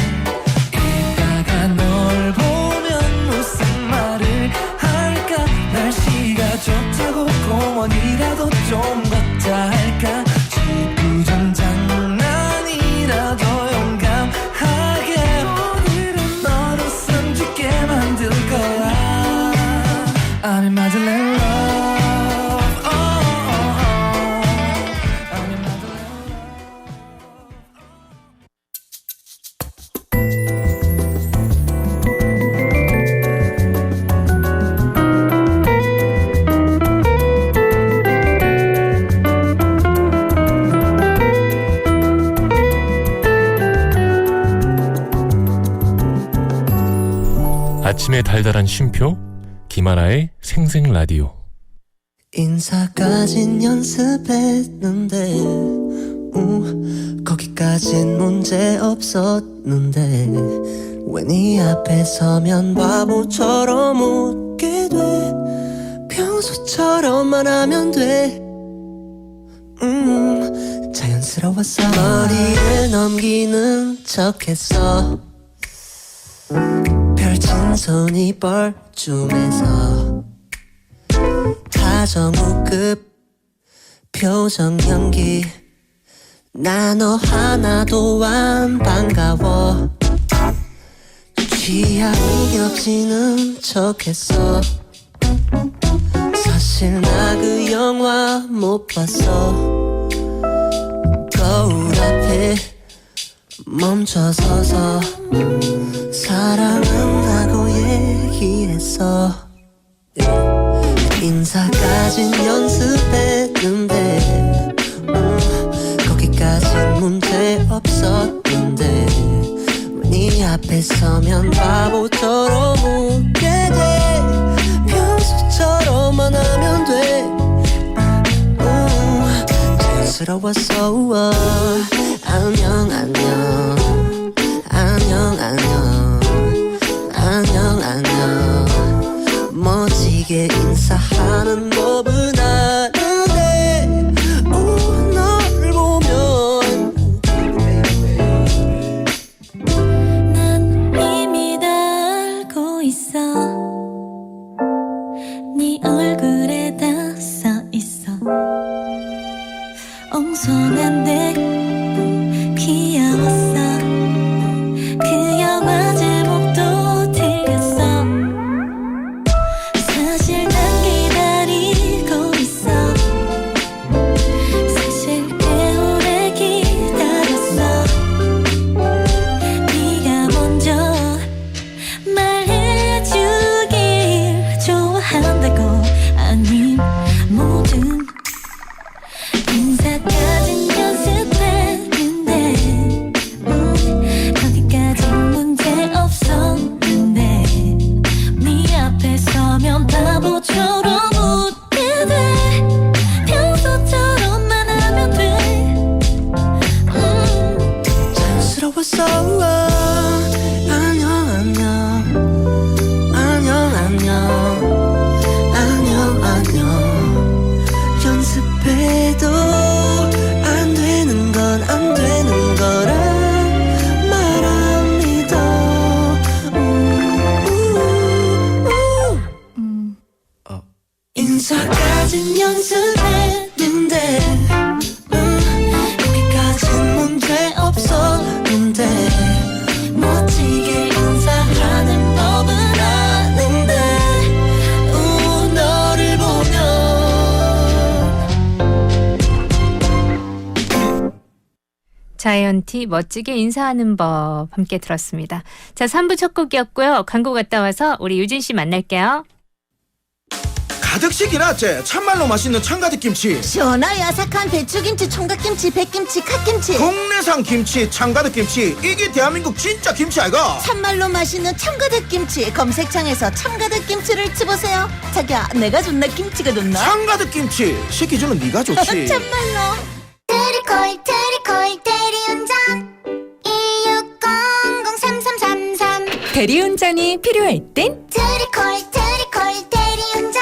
이따가 널 보면 무슨 말을 할까. 날씨가 좋다고 공원이라도 좀 걷자 할까. 지구전 장난이라도 용감하게 오늘은 너를 숨죽게 만들 거야. I'm in my love. Oh, oh, oh. I'm in my love. 아침의 달달한 쉼표 김하나의 생생라디오. 인사까진 연습했는데 거기까진 문제 없었는데 왜 네 앞에 서면 바보처럼 웃게 돼. 평소처럼만 하면 돼. 자연스러웠어. 머리를 넘기는 척했어. 펼친 손이 뻘쭘해서 다정우급 표정 연기. 나 너 하나도 안 반가워. 취향이 겹치는 척했어. 사실 나 그 영화 못 봤어. 거울 앞에 멈춰서서 사랑은 하고 얘기했어. 인사까진 연습했는데 거기까진 문제 없었는데 왜 네 앞에 서면 바보처럼 웃게 돼. 평소처럼만 하면 돼. 촌스러웠어. 안녕 안녕 안녕 안녕 안녕 멋지게 인사하는 법은 아는데 너를 보면 난 이미 다 알고 있어 네 얼굴에 다 써있어 엉성한데 귀여웠어 그 영화 제목도 틀렸어 사실 난 기다리고 있어 사실 꽤 오래 기다렸어 네가 먼저 말해주길 좋아한다고 아님 모든 인사까진 연습했는데 거기까지 문제 없었는데 네 앞에 서면 바보처럼 웃게 돼 평소처럼만 하면 돼 촌스러웠어. 안녕 안녕 안녕 안녕 안녕 안녕 연습해도 안 되는 건 안 되는 거라 말 안 믿어. 인사까진 연습했는데 여기까진 문제 없었는데 멋지게 인사하는 법은 아는데 너를 보면 자이언티 멋지게 인사하는 법 함께 들었습니다. 자, 3부 첫 곡이었고요. 광고 갔다 와서 우리 유진 씨 만날게요. 가득씩 이났지. 참말로 맛있는 참가득 김치, 시원하 야삭한 배추김치, 총각김치, 백김치, 갓김치 국내산 김치, 참가득 김치. 이게 대한민국 진짜 김치 아이가? 참말로 맛있는 참가득 김치 검색창에서 참가득 김치를 치보세요. 자기야 내가 좋나 김치가 좋나? 참가득 김치 시키주는 네가 좋지. 참말로 트리콜 대리운전 2600-3333 대리운전이 필요할 땐 트리콜 대리운전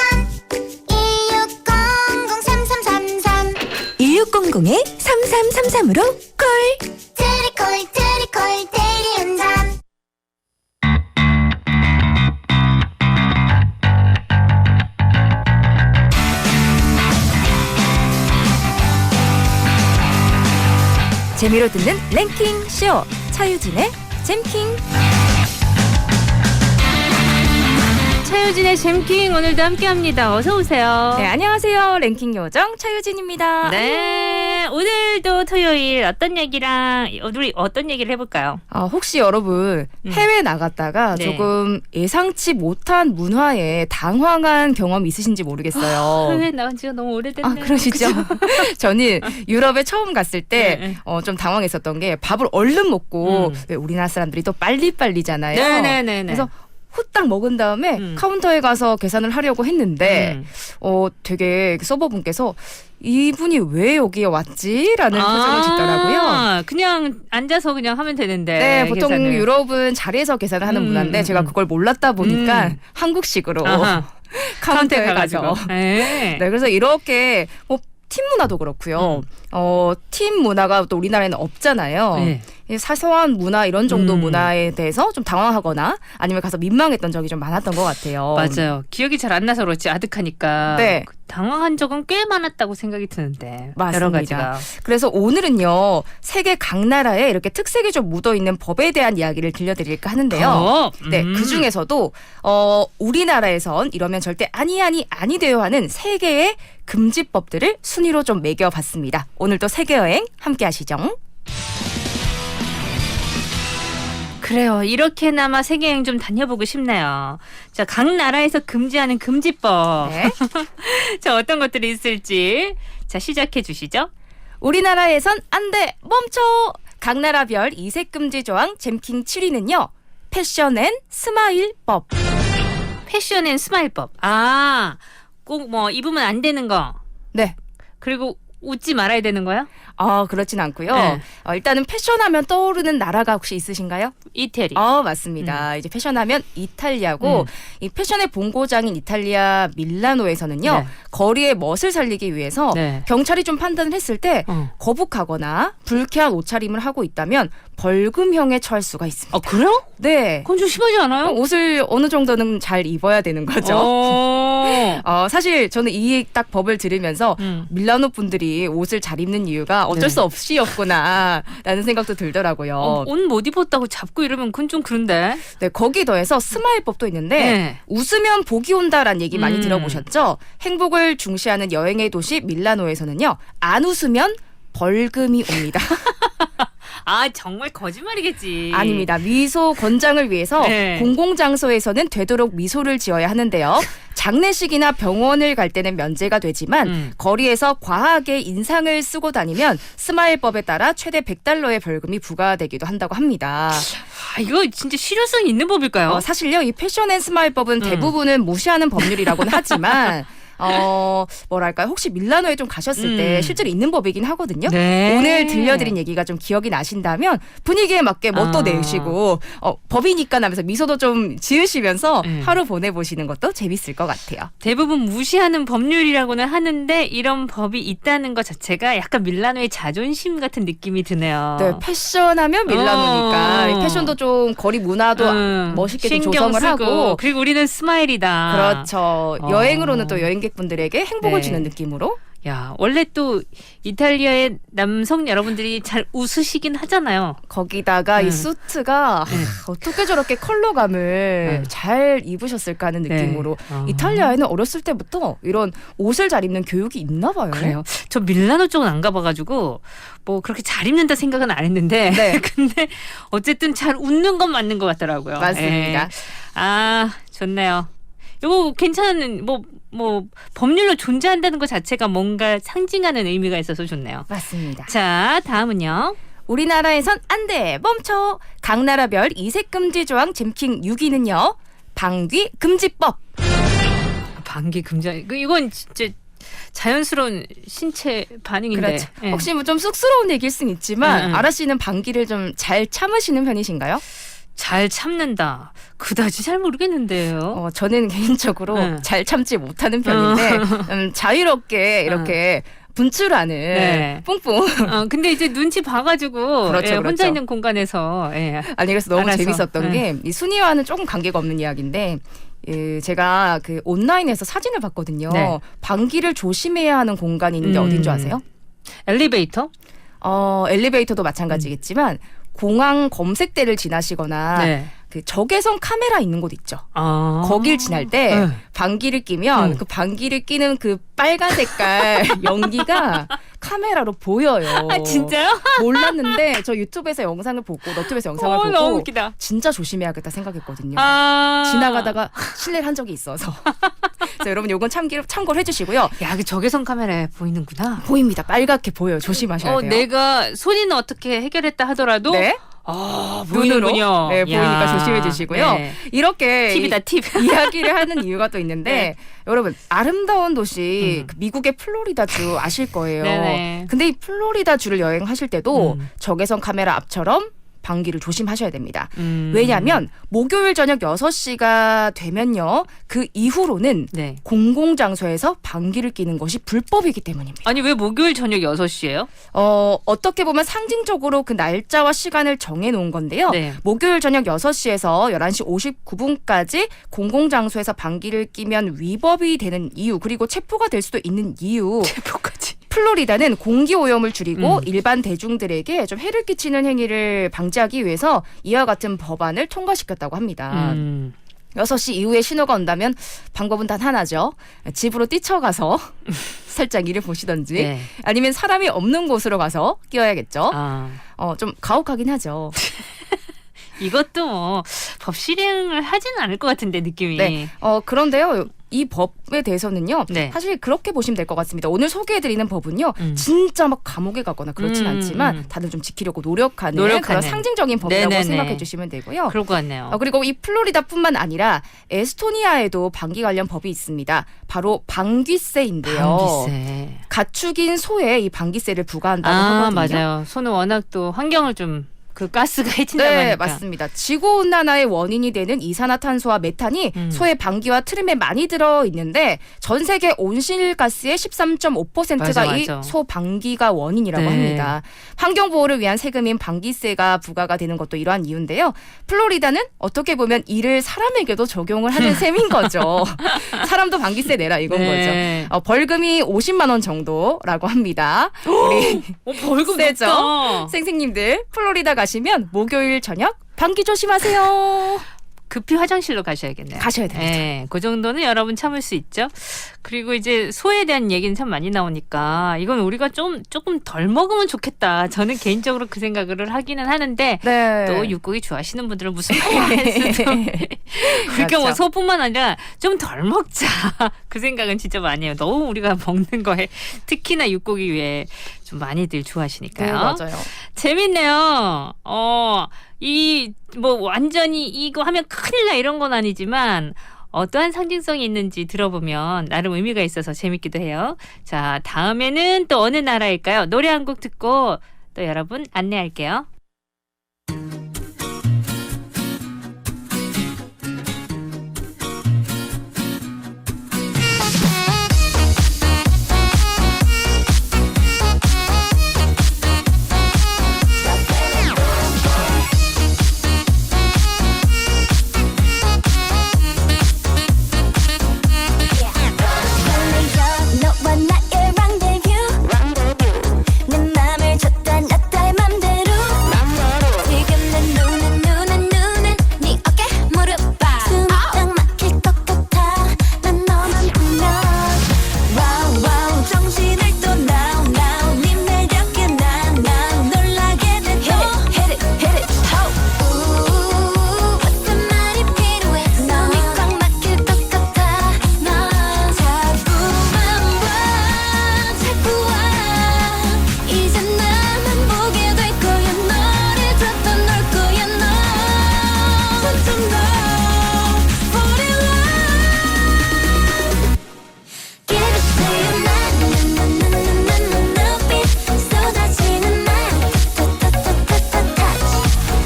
2600-3333 1600-3333으로 콜. 트리콜 대리운전 재미로 듣는 랭킹 쇼 차유진의 잼킹. 차유진의 잼킹 오늘도 함께합니다. 어서 오세요. 네, 안녕하세요. 랭킹 요정 차유진입니다. 네, 오늘도 토요일 우리 어떤 얘기를 해볼까요? 혹시 여러분 해외 나갔다가 네. 조금 예상치 못한 문화에 당황한 경험 있으신지 모르겠어요. 해외 나간 지가 너무 오래됐네요. 그러시죠? 저는 유럽에 처음 갔을 때 네. 좀 당황했었던 게 밥을 얼른 먹고 왜 우리나라 사람들이 또 빨리빨리잖아요. 네네네. 그래서 후딱 먹은 다음에 카운터에 가서 계산을 하려고 했는데 되게 서버분께서 이분이 왜 여기에 왔지라는 표정을 짓더라고요. 그냥 앉아서 그냥 하면 되는데. 네, 보통 계산을. 유럽은 자리에서 계산을 하는 문화인데 제가 그걸 몰랐다 보니까 한국식으로 카운터에 가서 네. 네, 그래서 이렇게 팀 문화도 그렇고요. 팀 문화가 또 우리나라에는 없잖아요. 네. 사소한 문화 이런 정도 문화에 대해서 좀 당황하거나 아니면 가서 민망했던 적이 좀 많았던 것 같아요. 맞아요. 기억이 잘 안 나서 그렇지 아득하니까. 네. 당황한 적은 꽤 많았다고 생각이 드는데. 맞습니다. 여러 가지가. 그래서 오늘은요. 세계 각 나라에 이렇게 특색이 좀 묻어있는 법에 대한 이야기를 들려드릴까 하는데요. 네, 그중에서도 우리나라에선 이러면 절대 아니 되어 하는 세 개의 금지법들을 순위로 좀 매겨봤습니다. 오늘도 세계여행 함께 하시죠. 그래요. 이렇게나마 세계여행 좀 다녀보고 싶네요. 자, 각 나라에서 금지하는 금지법. 네. 자, 어떤 것들이 있을지. 자, 시작해 주시죠. 우리나라에선 안 돼! 멈춰! 각 나라별 이색 금지 조항 잼킹 7위는요. 패션 앤 스마일법. 패션 앤 스마일법. 꼭 뭐 입으면 안 되는 거. 네. 그리고 웃지 말아야 되는 거야? 그렇진 않고요. 네. 일단은 패션하면 떠오르는 나라가 혹시 있으신가요? 이태리. 맞습니다. 이제 패션하면 이탈리아고 이 패션의 본고장인 이탈리아 밀라노에서는요. 네. 거리의 멋을 살리기 위해서 네. 경찰이 좀 판단을 했을 때 거북하거나 불쾌한 옷차림을 하고 있다면 벌금형에 처할 수가 있습니다. 그래요? 네. 그건 좀 심하지 않아요? 옷을 어느 정도는 잘 입어야 되는 거죠. 사실 저는 이 딱 법을 들으면서 밀라노 분들이 옷을 잘 입는 이유가 어쩔 수 없이였구나 라는 생각도 들더라고요. 옷 못 입었다고 잡고 이러면 그건 좀 그런데. 네, 거기 더해서 스마일법도 있는데 네. 웃으면 복이 온다라는 얘기 많이 들어보셨죠? 행복을 중시하는 여행의 도시 밀라노에서는요. 안 웃으면 벌금이 옵니다. 정말 거짓말이겠지. 아닙니다. 미소 권장을 위해서 네. 공공장소에서는 되도록 미소를 지어야 하는데요. 장례식이나 병원을 갈 때는 면제가 되지만 거리에서 과하게 인상을 쓰고 다니면 스마일법에 따라 최대 $100의 벌금이 부과되기도 한다고 합니다. 이거 진짜 실효성이 있는 법일까요? 사실요. 이 패션 앤 스마일법은 대부분은 무시하는 법률이라고는 하지만 뭐랄까요. 혹시 밀라노에 좀 가셨을 때 실제로 있는 법이긴 하거든요. 네. 오늘 들려드린 얘기가 좀 기억이 나신다면 분위기에 맞게 멋도 내시고 법이니까 하면서 미소도 좀 지으시면서 하루 보내보시는 것도 재밌을 것 같아요. 대부분 무시하는 법률이라고는 하는데 이런 법이 있다는 것 자체가 약간 밀라노의 자존심 같은 느낌이 드네요. 네, 패션하면 밀라노니까 패션도 좀 거리 문화도 멋있게 좀 신경 조성을 쓰고. 하고 그리고 우리는 스마일이다. 그렇죠. 여행으로는 또 여행객분들에게 행복을 네. 주는 느낌으로. 야, 원래 또 이탈리아의 남성 여러분들이 잘 웃으시긴 하잖아요. 거기다가 이 수트가 어떻게 저렇게 컬러감을 잘 입으셨을까 하는 느낌으로. 이탈리아에는 어렸을 때부터 이런 옷을 잘 입는 교육이 있나 봐요. 그래요. 저 밀라노 쪽은 안 가봐가지고 뭐 그렇게 잘 입는다 생각은 안 했는데 근데 어쨌든 잘 웃는 건 맞는 것 같더라고요. 맞습니다. 좋네요. 이거 괜찮은 뭐 법률로 존재한다는 것 자체가 뭔가 상징하는 의미가 있어서 좋네요. 맞습니다. 자, 다음은요. 우리나라에선 안 돼, 멈춰. 각 나라별 이색 금지 조항 잼킹 6위는요. 방귀 금지법. 방귀 금지. 이건 진짜 자연스러운 신체 반응인데. 그렇죠. 혹시 뭐 좀 쑥스러운 얘기일 수는 있지만 아라 씨는 방귀를 좀 잘 참으시는 편이신가요? 잘 참는다. 그다지 잘 모르겠는데요. 저는 개인적으로 잘 참지 못하는 편인데 자유롭게 이렇게 분출하는 뿡뿡. 근데 이제 눈치 봐가지고 그렇죠. 혼자 있는 공간에서 아니 그래서 너무 알아서. 재밌었던 게 이 순위와는 조금 관계가 없는 이야기인데 제가 그 온라인에서 사진을 봤거든요. 방귀를 조심해야 하는 공간이 있는데 어딘 줄 아세요? 엘리베이터? 엘리베이터도 마찬가지겠지만 공항 검색대를 지나시거나 그 적외선 카메라 있는 곳 있죠. 거길 지날 때 방귀를 끼면 그 방귀를 끼는 그 빨간 색깔 연기가 카메라로 보여요. 진짜요? 몰랐는데 저 유튜브에서 영상을 보고 너튜브에서 영상을 보고 너무 웃기다. 진짜 조심해야겠다 생각했거든요. 지나가다가 실례를 한 적이 있어서. 그래서 여러분 요건 참고를 해주시고요. 야, 그 적외선 카메라에 보이는구나. 보입니다. 빨갛게 보여요. 조심하셔야 돼요. 내가 손이는 어떻게 해결했다 하더라도 눈으로 보이는군요. 보이니까 조심해 주시고요. 이렇게 팁이다, 팁. 이야기를 하는 이유가 또 있는데 여러분 아름다운 도시 그 미국의 플로리다주 아실 거예요. 근데 이 플로리다주를 여행하실 때도 적외선 카메라 앞처럼 방귀를 조심하셔야 됩니다. 왜냐하면 목요일 저녁 6시가 되면요. 그 이후로는 공공장소에서 방귀를 뀌는 것이 불법이기 때문입니다. 아니 왜 목요일 저녁 6시예요? 어떻게 보면 상징적으로 그 날짜와 시간을 정해놓은 건데요. 목요일 저녁 6시에서 11시 59분까지 공공장소에서 방귀를 뀌면 위법이 되는 이유 그리고 체포가 될 수도 있는 이유. 체포까지. 플로리다는 공기오염을 줄이고 일반 대중들에게 좀 해를 끼치는 행위를 방지하기 위해서 이와 같은 법안을 통과시켰다고 합니다. 6시 이후에 신호가 온다면 방법은 단 하나죠. 집으로 뛰쳐가서 살짝 일을 보시던지 아니면 사람이 없는 곳으로 가서 끼워야겠죠. 좀 가혹하긴 하죠. 이것도 뭐 법 실행을 하지는 않을 것 같은데 느낌이. 그런데요. 이 법에 대해서는요. 네. 사실 그렇게 보시면 될 것 같습니다. 오늘 소개해드리는 법은요. 진짜 막 감옥에 가거나 그렇진 않지만 다들 좀 지키려고 노력하는 그런 상징적인 법이라고 네네네. 생각해 주시면 되고요. 그럴 것 같네요. 그리고 이 플로리다뿐만 아니라 에스토니아에도 방귀 관련 법이 있습니다. 바로 방귀세인데요. 방귀세. 가축인 소에 이 방귀세를 부과한다고 하거든요. 맞아요. 소는 워낙 또 환경을 좀 그 가스가 해친다고 네, 하니까. 맞습니다. 지구온난화의 원인이 되는 이산화탄소와 메탄이 소의 방귀와 트림에 많이 들어있는데 전 세계 온실가스의 13.5%가 이 소 방귀가 원인이라고 합니다. 환경보호를 위한 세금인 방귀세가 부과가 되는 것도 이러한 이유인데요. 플로리다는 어떻게 보면 이를 사람에게도 적용을 하는 셈인 거죠. 사람도 방귀세 내라 이건 거죠. 벌금이 50만 원 정도라고 합니다. 우리 벌금 세죠? 높다. 선생님들 플로리다 가시면 목요일 저녁 방귀 조심하세요. 급히 화장실로 가셔야겠네요. 가셔야 됩니다. 네, 그 정도는 여러분 참을 수 있죠. 그리고 이제 소에 대한 얘기는 참 많이 나오니까 이건 우리가 조금 덜 먹으면 좋겠다. 저는 개인적으로 그 생각을 하기는 하는데 또 육고기 좋아하시는 분들은 무슨 말을 할 수도. 그러니까 뭐 소뿐만 아니라 좀 덜 먹자. 그 생각은 진짜 많이 해요. 너무 우리가 먹는 거에 특히나 육고기 외에 좀 많이들 좋아하시니까요. 네, 맞아요. 재밌네요. 이 뭐 완전히 이거 하면 큰일 나 이런 건 아니지만 어떠한 상징성이 있는지 들어보면 나름 의미가 있어서 재밌기도 해요. 자, 다음에는 또 어느 나라일까요? 노래 한 곡 듣고 또 여러분 안내할게요. 너와 나의 랑데뷰 내 맘을 줬다 놨다 맘대로 지금 내 눈은 네 어깨 무릎 봐 숨이 딱 막힐 것 같아 난 너만 보면 와우 정신을 또 now 네 매력에 난 놀라게 돼 Hit it 어떤 말이 필요해 눈이 꽉 막힐 것 같아 넌 자꾸 와 이제 나만 보게 될 거야 너를 줬다 놀 거야 너 점점 더 fall in love Give it to you 난 눈빛 쏟아지는 말 touch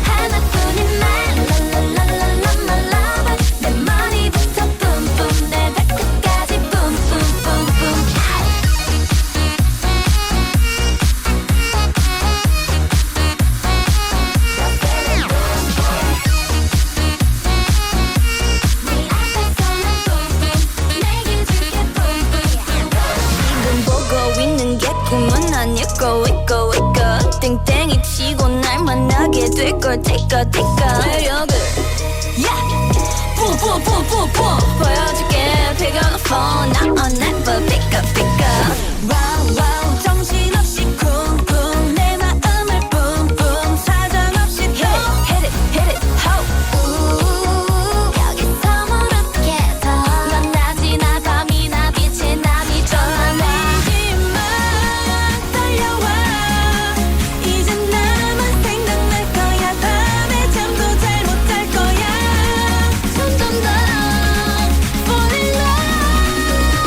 하나뿐인 말 my lover 내 머리부터 뿜뿜 내 발끝까지 뿜뿜뿜뿜 지금 보고 있는 게 꿈은 아니고 있고 땡땡이 치고 날 만나게 될걸 take a 매력을 보여줄게 pick up the phone now or never pick up wow 정신없이 쿵쿵 내 마음을 뿜뿜 사정없이 hit it 여기서 무릎께서 넌 낮이나 밤이나 빛이 남이 전화내지마 달려와 이제 나만 생각날 거야 밤에 잠도 잘 못 잘 거야 점점 더 fall in love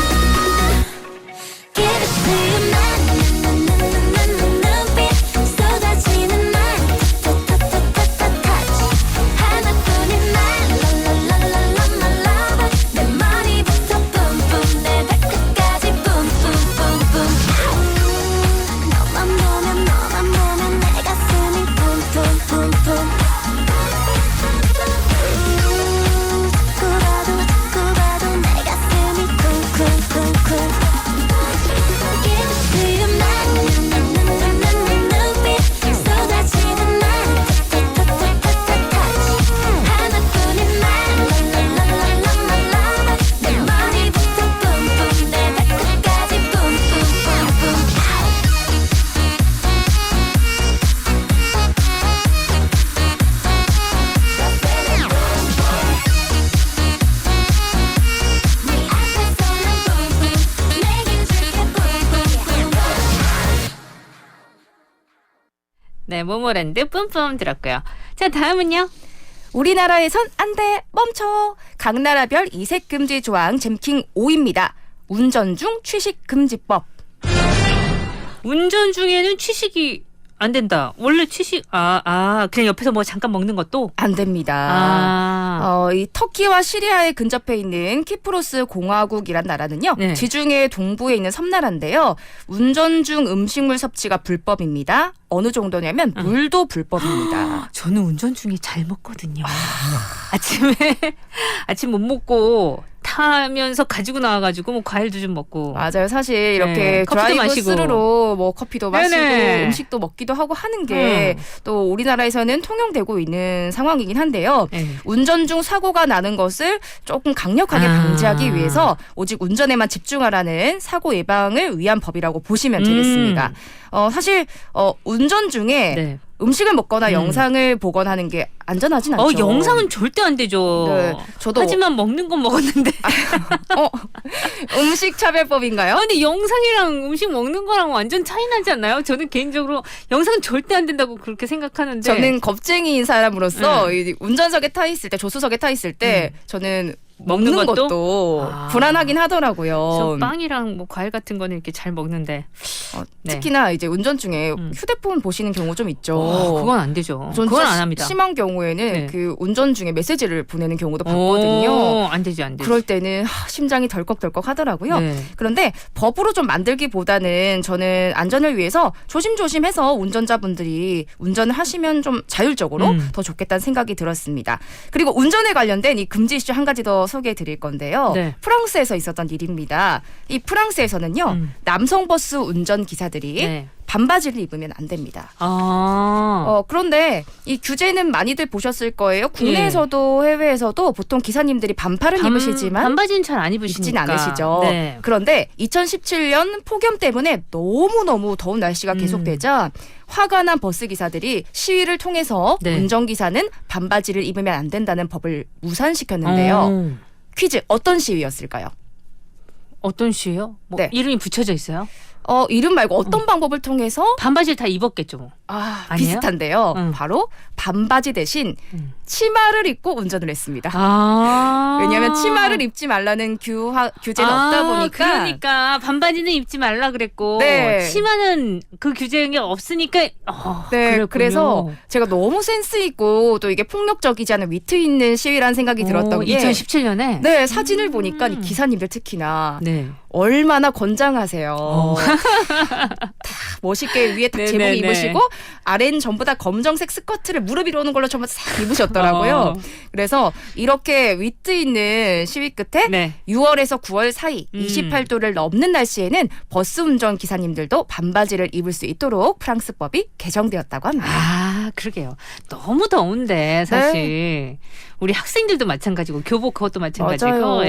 네, 모모랜드 뿜뿜 들었고요. 자, 다음은요. 우리나라에선 안 돼 멈춰. 각 나라별 이색 금지 조항 잼킹 5입니다. 운전 중 취식 금지법. 운전 중에는 취식이 안 된다. 원래 취식 그냥 옆에서 뭐 잠깐 먹는 것도 안 됩니다. 이 터키와 시리아에 근접해 있는 키프로스 공화국이란 나라는요. 네. 지중해 동부에 있는 섬나라인데요. 운전 중 음식물 섭취가 불법입니다. 어느 정도냐면 물도 불법입니다. 저는 운전 중에 잘 먹거든요. 아침에 아침 못 먹고 타면서 가지고 나와가지고 뭐 과일도 좀 먹고. 맞아요. 사실 이렇게 네, 커피도 드라이브 마시고. 스루로 뭐 커피도 마시고 네네. 음식도 먹기도 하고 하는 게 또 우리나라에서는 통용되고 있는 상황이긴 한데요. 네. 운전 중 사고가 나는 것을 조금 강력하게 방지하기 위해서 오직 운전에만 집중하라는 사고 예방을 위한 법이라고 보시면 되겠습니다. 사실 운전 중에 네. 음식을 먹거나 영상을 보거나 하는 게 안전하진 않죠. 영상은 절대 안 되죠. 네, 저도 하지만 먹는 건 먹었는데. 음식 차별법인가요? 근데 영상이랑 음식 먹는 거랑 완전 차이 나지 않나요? 저는 개인적으로 영상은 절대 안 된다고 그렇게 생각하는데. 저는 겁쟁이인 사람으로서 이 운전석에 타 있을 때, 조수석에 타 있을 때 저는 먹는 것도 불안하긴 하더라고요. 저 빵이랑 뭐 과일 같은 거는 이렇게 잘 먹는데. 특히나 이제 운전 중에 휴대폰 보시는 경우 좀 있죠. 그건 안 되죠. 그건 안 합니다. 심한 경우에는 그 운전 중에 메시지를 보내는 경우도 봤거든요. 안 되지, 안 되지. 그럴 때는 심장이 덜컥덜컥 하더라고요. 네. 그런데 법으로 좀 만들기보다는 저는 안전을 위해서 조심조심해서 운전자분들이 운전을 하시면 좀 자율적으로 더 좋겠다는 생각이 들었습니다. 그리고 운전에 관련된 이 금지 이슈 한 가지 더 소개해 드릴 건데요. 네. 프랑스에서 있었던 일입니다. 이 프랑스에서는요. 남성 버스 운전 기사들이 반바지를 입으면 안 됩니다. 그런데 이 규제는 많이들 보셨을 거예요. 국내에서도 해외에서도 보통 기사님들이 반팔은 입으시지만 반바지는 잘 안 입으시니까. 입진 않으시죠. 네. 그런데 2017년 폭염 때문에 너무너무 더운 날씨가 계속되자 화가 난 버스 기사들이 시위를 통해서 운전기사는 반바지를 입으면 안 된다는 법을 무산시켰는데요. 퀴즈, 어떤 시위였을까요? 어떤 시위요? 뭐 이름이 붙여져 있어요? 이름 말고 어떤 방법을 통해서 반바지를 다 입었겠죠. 뭐. 아니에요? 비슷한데요. 바로 반바지 대신 치마를 입고 운전을 했습니다. 왜냐하면 치마를 입지 말라는 규제는 없다 보니까. 그러니까 반바지는 입지 말라 그랬고 치마는 그 규제가 없으니까. 그랬군요. 그래서 제가 너무 센스 있고 또 이게 폭력적이지 않은 위트 있는 시위라는 생각이 들었던 게 2017년에 네, 사진을 보니까 이 기사님들 특히나 얼마나 건장하세요. 다 멋있게 위에 딱 제복 입으시고 아래는 전부 다 검정색 스커트를 무릎 위로 오는 걸로 전부 싹 입으셨더라고요. 그래서 이렇게 위트 있는 시위 끝에 6월에서 9월 사이 28도를 넘는 날씨에는 버스 운전 기사님들도 반바지를 입을 수 있도록 프랑스법이 개정되었다고 합니다. 그러게요. 너무 더운데 사실 우리 학생들도 마찬가지고 교복 그것도 마찬가지고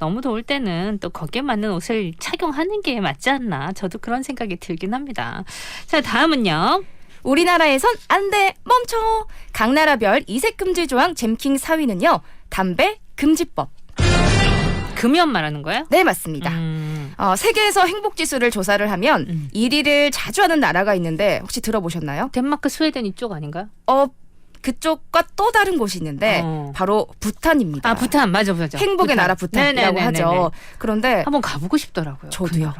너무 더울 때는 또 거기에 맞는 옷을 착용하는 게 맞지 않나. 저도 그런 생각이 들긴 합니다. 자, 다음은요. 우리나라에선 안 돼 멈춰. 각 나라별 이색 금지 조항 잼킹 4위는요. 담배 금지법. 금연 말하는 거예요? 네, 맞습니다. 세계에서 행복지수를 조사를 하면 1위를 자주 하는 나라가 있는데 혹시 들어보셨나요? 덴마크, 스웨덴 이쪽 아닌가요? 그쪽과 또 다른 곳이 있는데 바로 부탄입니다. 부탄 맞아. 행복의 나라 부탄이라고 하죠. 그런데 한번 가보고 싶더라고요. 저도요.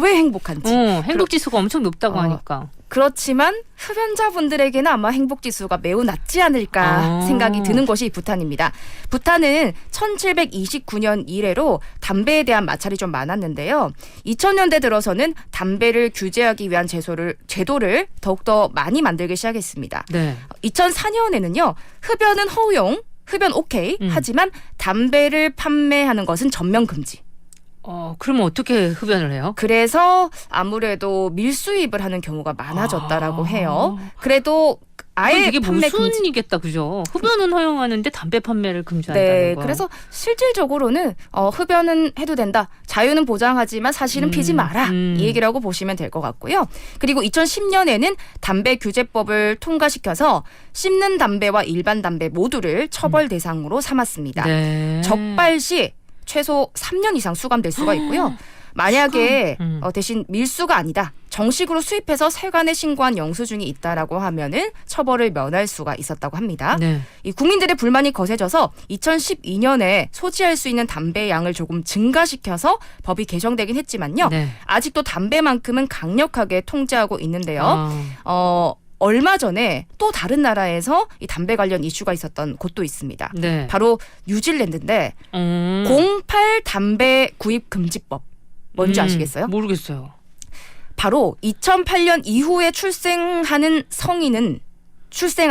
왜 행복한지. 행복지수가 엄청 높다고 하니까. 그렇지만 흡연자분들에게는 아마 행복지수가 매우 낮지 않을까 생각이 드는 곳이 부탄입니다. 부탄은 1729년 이래로 담배에 대한 마찰이 좀 많았는데요. 2000년대 들어서는 담배를 규제하기 위한 제도를 더욱더 많이 만들기 시작했습니다. 2004년에는요. 흡연은 허용, 흡연 오케이. 하지만 담배를 판매하는 것은 전면 금지. 그러면 어떻게 흡연을 해요? 그래서 아무래도 밀수입을 하는 경우가 많아졌다라고 해요. 그래도 아예 이게 판매 무슨 금지. 이겠다, 그죠? 흡연은 허용하는데 담배 판매를 금지한다는 거. 그래서 실질적으로는 흡연은 해도 된다. 자유는 보장하지만 사실은 피지 마라. 이 얘기라고 보시면 될 것 같고요. 그리고 2010년에는 담배 규제법을 통과시켜서 씹는 담배와 일반 담배 모두를 처벌 대상으로 삼았습니다. 적발 시 최소 3년 이상 수감될 수가 있고요. 만약에 대신 밀수가 아니다. 정식으로 수입해서 세관에 신고한 영수증이 있다라고 하면은 처벌을 면할 수가 있었다고 합니다. 네. 이 국민들의 불만이 거세져서 2012년에 소지할 수 있는 담배 양을 조금 증가시켜서 법이 개정되긴 했지만요. 네. 아직도 담배만큼은 강력하게 통제하고 있는데요. 얼마 전에 또 다른 나라에서 이 담배 관련 이슈가 있었던 곳도 있습니다. 네. 바로 뉴질랜드인데 08 담배 구입 금지법 뭔지 아시겠어요? 모르겠어요. 바로 2008년 이후에 출생하는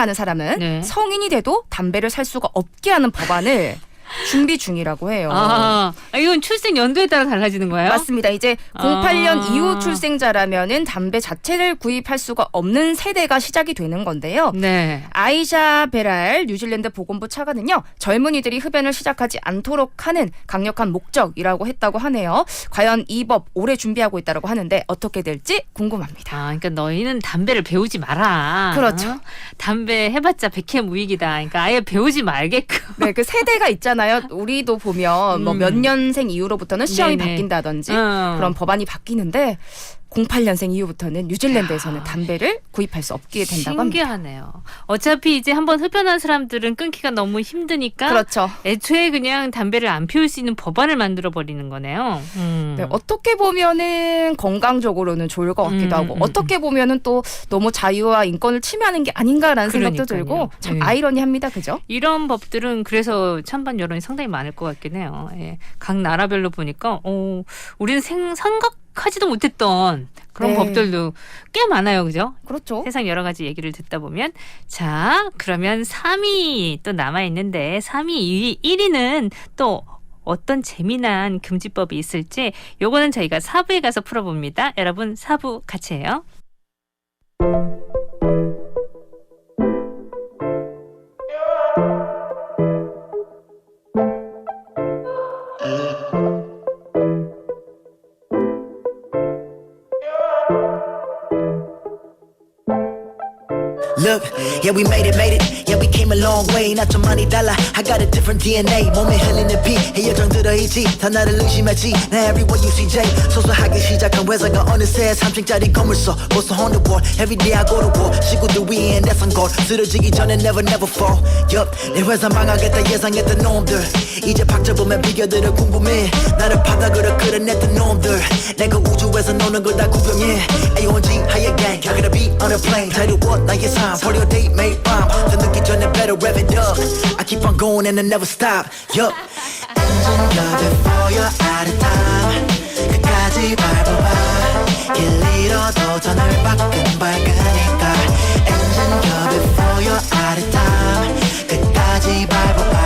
사람은 네. 성인이 돼도 담배를 살 수가 없게 하는 법안을 준비 중이라고 해요. 이건 출생 연도에 따라 달라지는 거예요? 맞습니다. 이제 08년 이후 출생자라면은 담배 자체를 구입할 수가 없는 세대가 시작이 되는 건데요. 네. 아이샤 베랄 뉴질랜드 보건부 차관은요. 젊은이들이 흡연을 시작하지 않도록 하는 강력한 목적이라고 했다고 하네요. 과연 이 법 올해 준비하고 있다고 하는데 어떻게 될지 궁금합니다. 그러니까 너희는 담배를 배우지 마라. 그렇죠. 담배 해봤자 백해무익이다. 그러니까 아예 배우지 말게끔. 네, 그 세대가 있잖아요. 우리도 보면 뭐 몇 년생 이후로부터는 시험이 네네. 바뀐다든지 그런 법안이 바뀌는데 08년생 이후부터는 뉴질랜드에서는 담배를 구입할 수 없게 된다고 합니다. 신기하네요. 어차피 이제 한번 흡연한 사람들은 끊기가 너무 힘드니까 그렇죠. 애초에 그냥 담배를 안 피울 수 있는 법안을 만들어 버리는 거네요. 네, 어떻게 보면은 건강적으로는 좋을 것 같기도 하고 어떻게 보면은 또 너무 자유와 인권을 침해하는 게 아닌가라는 생각도 들고 참 아이러니합니다. 그죠? 이런 법들은 그래서 찬반 여론이 상당히 많을 것 같긴 해요. 예. 각 나라별로 보니까 우리는 생각하지도 못했던 그런 네. 법들도 꽤 많아요. 그죠? 그렇죠. 세상 여러 가지 얘기를 듣다 보면 자, 그러면 3위 또 남아있는데 3위, 1위는 또 어떤 재미난 금지법이 있을지 요거는 저희가 4부에 가서 풀어봅니다. 여러분 4부 같이 해요. Look, yeah, we made it. Yeah, we came a long way. 나 좀 많이 달라. I got a different DNA. 몸에 흘리는 피, 해여정 들어있지. 다 나를 의심하지. 나 everywhere you see J. 소소하게 시작한 회사가 어느새 3층짜리 건물서. 벌써 on the wall. Every day I go to war. 식구들 위에 내선 곳. 쓰러지기 전에 never fall. Yup, 내 회사 망하겠다 예상했던 놈들. 이제 박잡으면 비교들을 궁금해. 나를 바닥으로 끌어냈던 놈들. 내가 우주에서 노는 걸 다 구경해. A.O.G. higher gang. I gotta be on a plane. 자유로워 나의 삶. For your date made bomb. 더 늦기 전에 better rev it up. I keep on going and I never stop. Yup. Engine go before you're out of time. 끝까지 밟아봐. 길 잃어도 더 널 밖은 밝으니까. Engine go before you're out of time. 끝까지 밟아봐.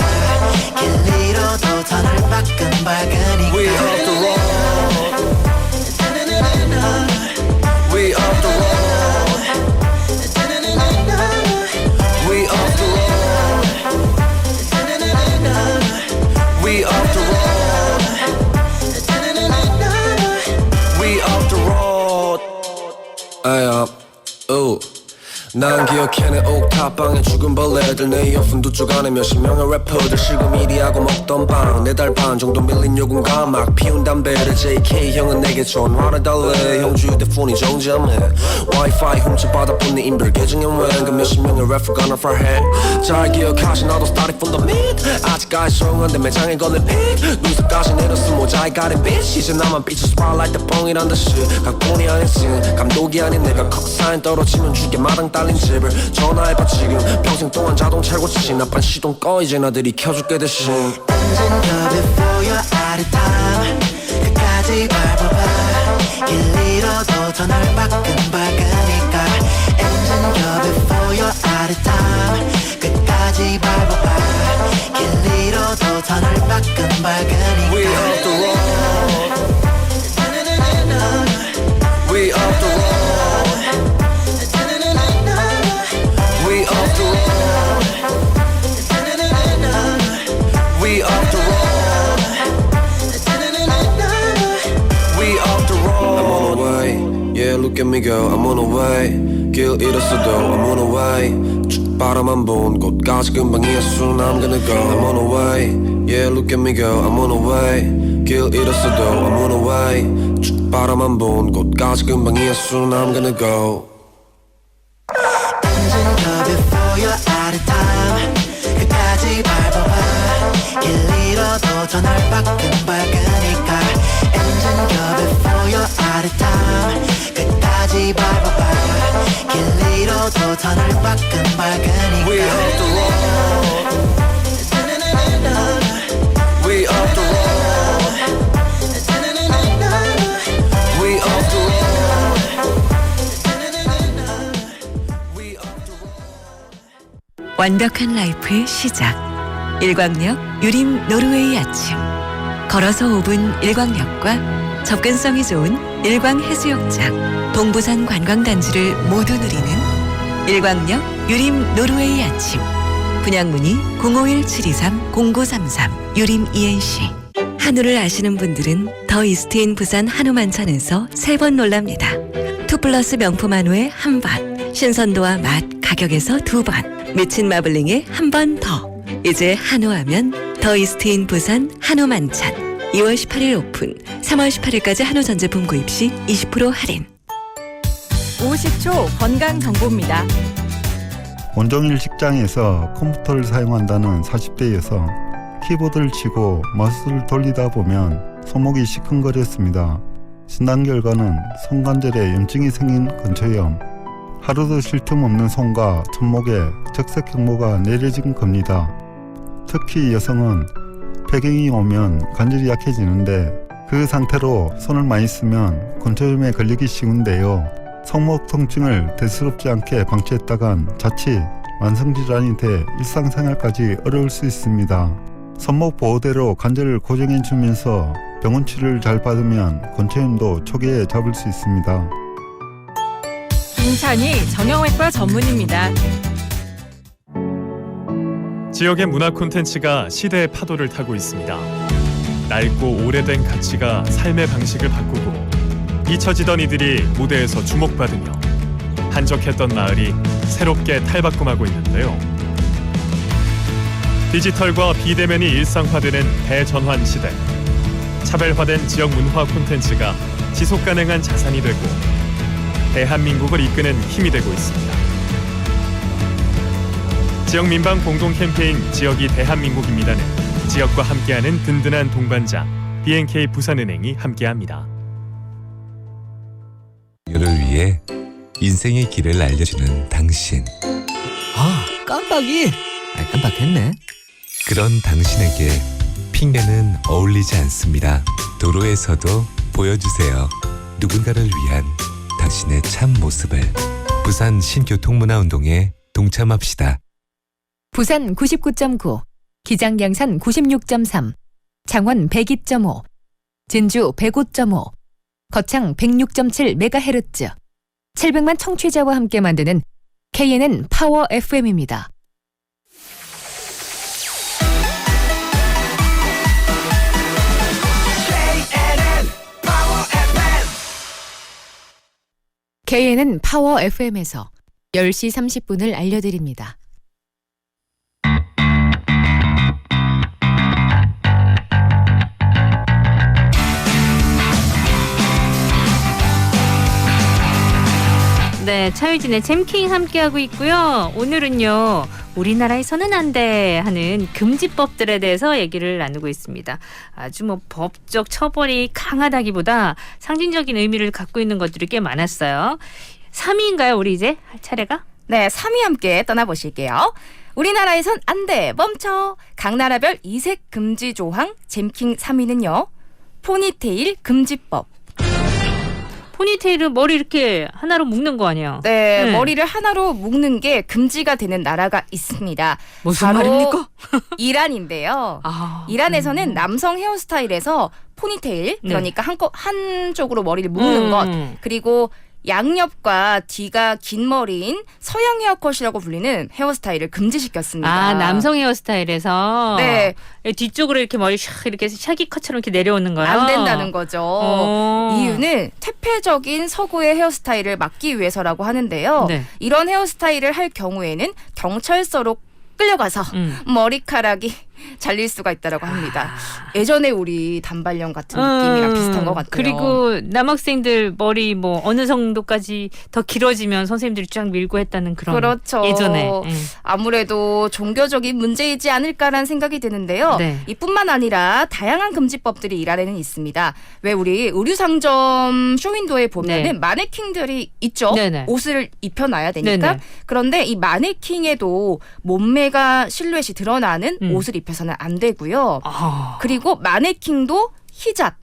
길 잃어도 더 널 밖은 밝으니까. We off the road. We off the road. We off the road. We off the road. We off the road. 아야, 오. 난 기억해내 옥탑방에 죽은 벌레들 내 이어폰 두 쪽 안에 몇십 명의 래퍼들 실금 1위하고 먹던 빵 4달 반 정도 밀린 요금과 막 피운 담배를 JK 형은 내게 전화를 달래 형주 휴대폰이 정지함해 와이파이 훔쳐받아 본네 인별 계정에 웬 그 몇십 명의 래퍼가 날 far해 잘 기억하시 나도 started from the mid 아직까지 소용한데 매장에 걸린 픽 눈썹까지 내렸음 모자이크 가린 bitch 이제 나만 빛을 spotlight 때 뻥이란 듯이 각본이 아닌 씬 감독이 아닌 내가 컷사인 떨어지면 죽게 마당 딸린 집을 전화해봐 지금 평생 동안 자동차 고치지 나쁜 시동 꺼 이제 나들이 켜줄게 대신 Engine go before you're out of time. 끝까지 밟아봐. 길 잃어도 더 널 밖은 밝으니까. Engine go before you're out of time. 끝까지 밟아봐. 길 잃어도 더 널 밖은 밝으니까. We off the road. We off the road. We off the road. We off the road. We off the road. I'm on the way. Yeah, look at me go. I'm on the way. 길 잃었어도 I'm on the way. 쭉 바라만 본 곳까지 금방이야 soon I'm gonna go I'm on a way yeah look at me go I'm on a way 길 잃었어도 I'm on a way 쭉 바라만 본 곳까지 금방이야 soon I'm gonna go Engine go before you're out of time 끝까지 밟아봐 길 잃어도 더 넓게 밝으니까 Engine go before you're out of time 끝까지 밟아봐 길 잃어도 더 넓게 밝으니까 We off the road We off the road We off the road 완벽한 라이프의 시작. 일광역 유림 노르웨이 아침. 걸어서 5분 일광역과 접근성이 좋은 일광해수욕장, 동부산 관광단지를 모두 누리는 일광역 유림 노르웨이 아침. 분양문의 051-723-0933 유림 ENC. 한우를 아시는 분들은 더 이스트인 부산 한우만찬에서 3번 놀랍니다. 2플러스 명품 한우에 한 번, 신선도와 맛, 가격에서 2번, 미친 마블링에 한 번 더. 이제 한우하면 더 이스트인 부산 한우만찬. 2월 18일 오픈, 3월 18일까지 한우 전 제품 구입 시 20% 할인. 50초 건강 정보입니다. 온종일 직장에서 컴퓨터를 사용한다는 40대여서 키보드를 치고 마우스를 돌리다 보면 손목이 시큰거렸습니다. 진단 결과는 손관절에 염증이 생긴 건초염, 하루도 쉴 틈 없는 손과 손목에 적색 경보가 내려진 겁니다. 특히 여성은 폐경이 오면 관절이 약해지는데 그 상태로 손을 많이 쓰면 건초염에 걸리기 쉬운데요. 손목 통증을 대수롭지 않게 방치했다간 자칫 만성질환이 돼 일상생활까지 어려울 수 있습니다. 손목 보호대로 관절을 고정해주면서 병원 치료를 잘 받으면 건초염도 초기에 잡을 수 있습니다. 김찬희 정형외과 전문입니다. 지역의 문화 콘텐츠가 시대의 파도를 타고 있습니다. 낡고 오래된 가치가 삶의 방식을 바꾸고 잊혀지던 이들이 무대에서 주목받으며 한적했던 마을이 새롭게 탈바꿈하고 있는데요. 디지털과 비대면이 일상화되는 대전환 시대. 차별화된 지역 문화 콘텐츠가 지속가능한 자산이 되고 대한민국을 이끄는 힘이 되고 있습니다. 지역 민방 공동 캠페인 지역이 대한민국입니다는 지역과 함께하는 든든한 동반자 BNK 부산은행이 함께합니다. 를 위해 인생의 길을 알려주는 당신. 아, 깜빡이. 깜빡했네. 그런 당신에게 핑계는 어울리지 않습니다. 도로에서도 보여주세요. 누군가를 위한 당신의 참 모습을. 부산 신교통문화운동에 동참합시다. 부산 99.9, 기장 양산 96.3, 창원 102.5, 진주 105.5, 거창 106.7MHz, 700만 청취자와 함께 만드는 KNN 파워 FM입니다. KNN 파워 FM에서 10시 30분을 알려드립니다. 네, 차유진의 잼킹 함께하고 있고요. 오늘은요, 우리나라에서는 안 돼 하는 금지법들에 대해서 얘기를 나누고 있습니다. 아주 법적 처벌이 강하다기보다 상징적인 의미를 갖고 있는 것들이 꽤 많았어요. 3위인가요, 우리 이제 할 차례가? 네, 3위 함께 떠나보실게요. 우리나라에선 안 돼, 멈춰. 각 나라별 이색 금지 조항 잼킹 3위는요. 포니테일 금지법. 포니테일은 머리 이렇게 하나로 묶는 거 아니에요? 네, 머리를 하나로 묶는 게 금지가 되는 나라가 있습니다. 무슨 바로 말입니까? 이란인데요. 이란에서는 남성 헤어스타일에서 포니테일, 그러니까 한쪽으로 머리를 묶는 것, 그리고 양옆과 뒤가 긴 머리인 서양 헤어컷이라고 불리는 헤어스타일을 금지시켰습니다. 아, 남성 헤어스타일에서 네. 뒤쪽으로 이렇게 머리 샥 이렇게 샤기컷처럼 이렇게 내려오는 거예요. 안 된다는 거죠. 이유는 퇴폐적인 서구의 헤어스타일을 막기 위해서라고 하는데요. 네. 이런 헤어스타일을 할 경우에는 경찰서로 끌려가서 머리카락이 잘릴 수가 있다라고 합니다. 예전에 우리 단발령 같은 느낌이랑 비슷한 것 같아요. 그리고 남학생들 머리 뭐 어느 정도까지 더 길어지면 선생님들이 쫙 밀고 했다는 그런 그렇죠. 예전에. 아무래도 종교적인 문제이지 않을까라는 생각이 드는데요. 네. 이뿐만 아니라 다양한 금지법들이 이 안에는 있습니다. 왜 우리 의류상점 쇼윈도에 보면은 네. 마네킹들이 있죠. 네네. 옷을 입혀놔야 되니까. 네네. 그런데 이 마네킹에도 몸매가 실루엣이 드러나는 옷을 입혀서는 안 되고요. 그리고 마네킹도 히잡.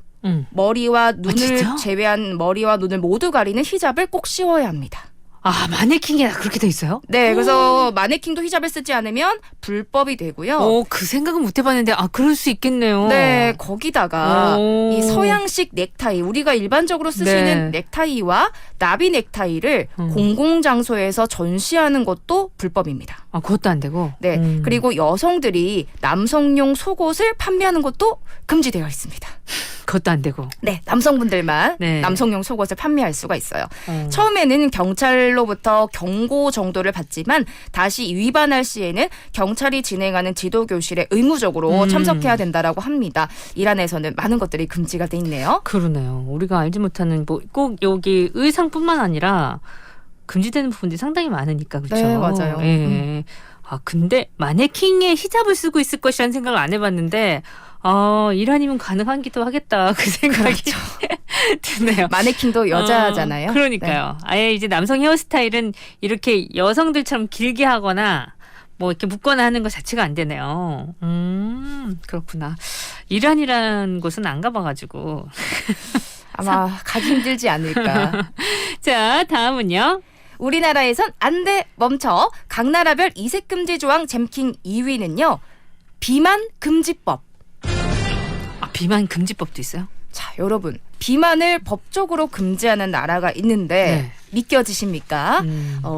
머리와 눈을 진짜? 제외한 머리와 눈을 모두 가리는 히잡을 꼭 씌워야 합니다. 아, 마네킹이 그렇게 돼 있어요? 네, 그래서 마네킹도 히잡을 쓰지 않으면 불법이 되고요. 그 생각은 못 해봤는데 그럴 수 있겠네요. 네, 거기다가 이 서양식 넥타이, 우리가 일반적으로 쓰시는 네. 넥타이와 나비 넥타이를 공공장소에서 전시하는 것도 불법입니다. 아, 그것도 안 되고? 네, 그리고 여성들이 남성용 속옷을 판매하는 것도 금지되어 있습니다. 그것도 안 되고. 네, 남성분들만 네. 남성용 속옷을 판매할 수가 있어요. 처음에는 경찰로부터 경고 정도를 받지만 다시 위반할 시에는 경찰이 진행하는 지도교실에 의무적으로 참석해야 된다라고 합니다. 이란에서는 많은 것들이 금지가 돼 있네요. 그러네요. 우리가 알지 못하는 뭐 꼭 여기 의상뿐만 아니라 금지되는 부분들이 상당히 많으니까 그렇죠. 네, 맞아요. 예. 근데 마네킹에 히잡을 쓰고 있을 것이라는 생각을 안 해봤는데 이란이면 가능하기도 하겠다 그 생각이 드네요. 마네킹도 여자잖아요. 그러니까요. 네. 아예 이제 남성 헤어스타일은 이렇게 여성들처럼 길게 하거나 뭐 이렇게 묶거나 하는 것 자체가 안 되네요. 그렇구나. 이란이란 곳은 안 가봐가지고 아마 가기 힘들지 않을까. 자, 다음은요. 우리나라에선 안 돼 멈춰. 각 나라별 이색 금지 조항 잼킹 2위는요. 비만 금지법. 비만 금지법도 있어요? 자, 여러분. 비만을 법적으로 금지하는 나라가 있는데 믿겨지십니까?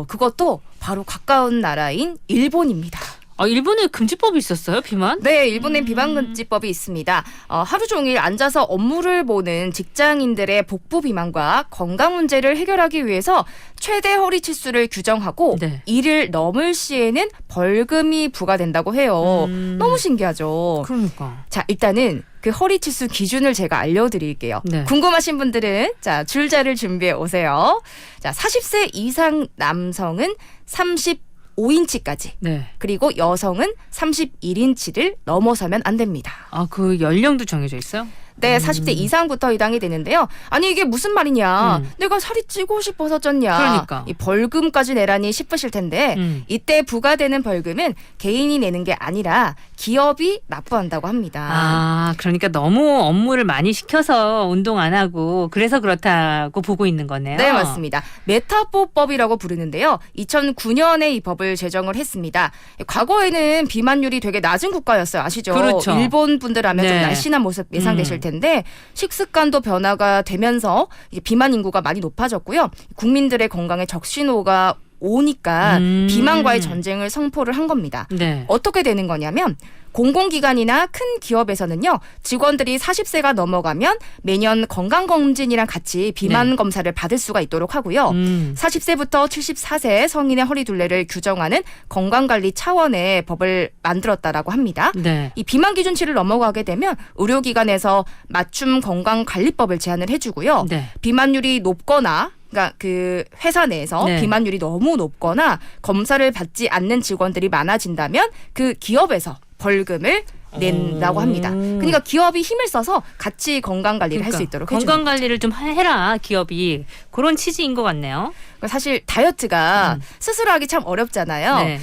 그것도 바로 가까운 나라인 일본입니다. 일본에 금지법이 있었어요, 비만? 네, 일본엔 비만 금지법이 있습니다. 하루 종일 앉아서 업무를 보는 직장인들의 복부 비만과 건강 문제를 해결하기 위해서 최대 허리 치수를 규정하고 이를 넘을 시에는 벌금이 부과된다고 해요. 너무 신기하죠? 그러니까. 자, 일단은 그 허리 치수 기준을 제가 알려드릴게요. 네. 궁금하신 분들은 자, 줄자를 준비해 오세요. 자, 40세 이상 남성은 35인치까지. 네. 그리고 여성은 31인치를 넘어서면 안 됩니다. 그 연령도 정해져 있어요? 네, 40대 이상부터 해당이 되는데요. 아니 이게 무슨 말이냐. 내가 살이 찌고 싶어서 쪘냐. 그러니까. 이 벌금까지 내라니 싶으실 텐데 이때 부과되는 벌금은 개인이 내는 게 아니라 기업이 납부한다고 합니다. 그러니까 너무 업무를 많이 시켜서 운동 안 하고 그래서 그렇다고 보고 있는 거네요. 네, 맞습니다. 메타보법이라고 부르는데요. 2009년에 이 법을 제정을 했습니다. 과거에는 비만율이 되게 낮은 국가였어요. 아시죠? 그렇죠. 일본 분들 하면 좀 네. 날씬한 모습 예상되실 텐데 식습관도 변화가 되면서 이제 비만 인구가 많이 높아졌고요. 국민들의 건강에 적신호가 오니까 비만과의 전쟁을 선포를 한 겁니다. 네. 어떻게 되는 거냐면 공공기관이나 큰 기업에서는요. 직원들이 40세가 넘어가면 매년 건강검진이랑 같이 비만 검사를 받을 수가 있도록 하고요. 40세부터 74세 성인의 허리둘레를 규정하는 건강관리 차원의 법을 만들었다라고 합니다. 네. 이 비만 기준치를 넘어가게 되면 의료기관에서 맞춤 건강관리법을 제안을 해주고요. 비만율이 높거나 그러니까 그 회사 내에서 비만율이 너무 높거나 검사를 받지 않는 직원들이 많아진다면 그 기업에서 벌금을 낸다고 합니다. 그러니까 기업이 힘을 써서 같이 건강관리를 할 수 있도록 해줍니다. 건강관리를 좀 해라 기업이. 그런 취지인 것 같네요. 사실 다이어트가 스스로 하기 참 어렵잖아요. 네.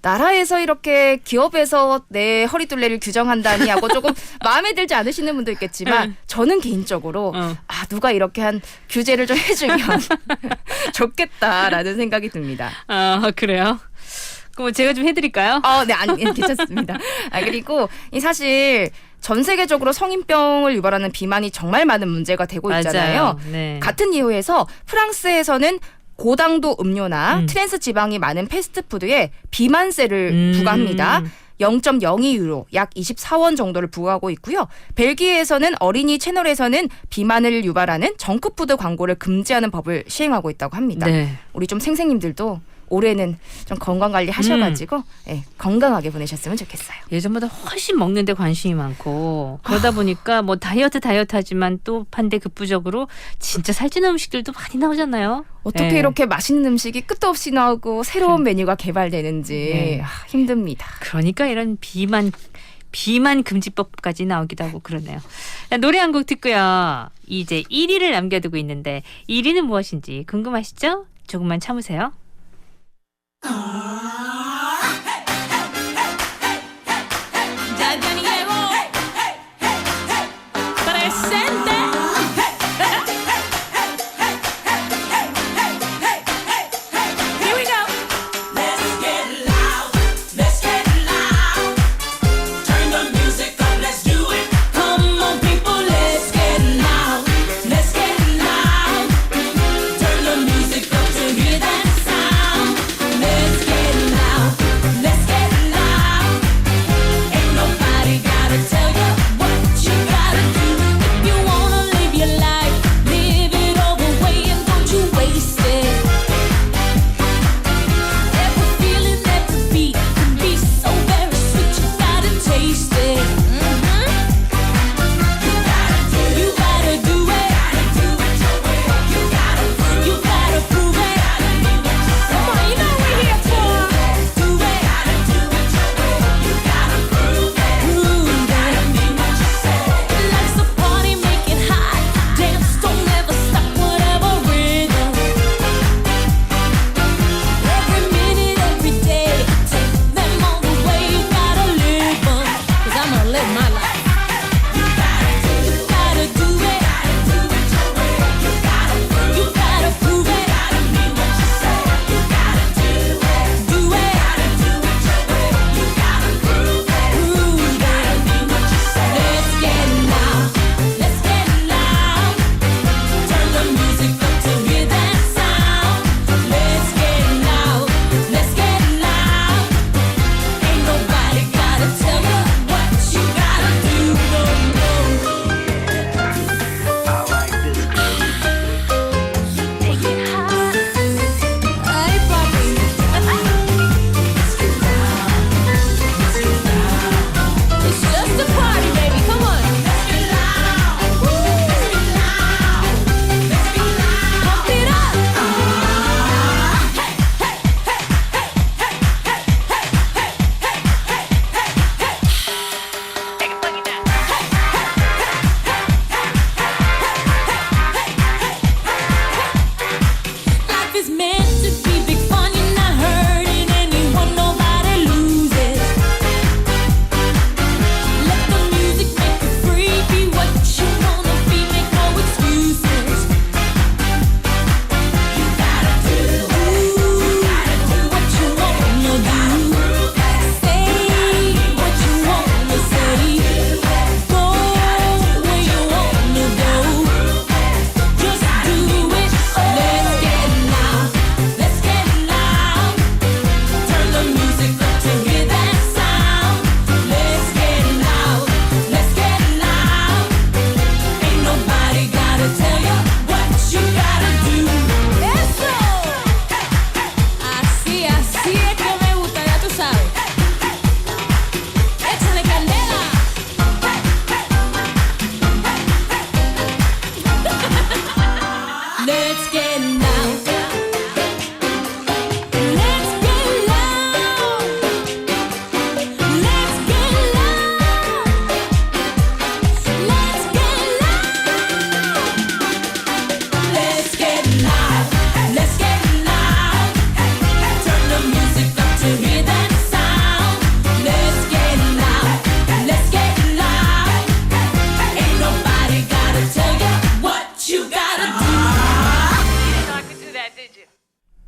나라에서 이렇게 기업에서 내 허리둘레를 규정한다니 하고 조금 마음에 들지 않으시는 분도 있겠지만 저는 개인적으로 누가 이렇게 한 규제를 좀 해주면 좋겠다라는 생각이 듭니다. 그래요? 그럼 제가 좀 해드릴까요? 네, 아니, 괜찮습니다. 그리고 사실 전 세계적으로 성인병을 유발하는 비만이 정말 많은 문제가 되고 있잖아요. 맞아요. 네. 같은 이유에서 프랑스에서는 고당도 음료나 트랜스 지방이 많은 패스트푸드에 비만세를 부과합니다. 0.02유로 약 24원 정도를 부과하고 있고요. 벨기에에서는 어린이 채널에서는 비만을 유발하는 정크푸드 광고를 금지하는 법을 시행하고 있다고 합니다. 네. 우리 좀 생생님들도 올해는 좀 건강관리 하셔가지고 예, 건강하게 보내셨으면 좋겠어요. 예전보다 훨씬 먹는데 관심이 많고 그러다 보니까 뭐 다이어트 하지만 또 반대급부적으로 진짜 살찌는 음식들도 많이 나오잖아요. 어떻게 네. 이렇게 맛있는 음식이 끝도 없이 나오고 새로운 메뉴가 개발되는지 네. 힘듭니다. 그러니까 이런 비만 금지법까지 나오기도 하고 그러네요. 노래 한 곡 듣고요. 이제 1위를 남겨두고 있는데 1위는 무엇인지 궁금하시죠? 조금만 참으세요. Let's get loud. Turn the music up to hear that sound.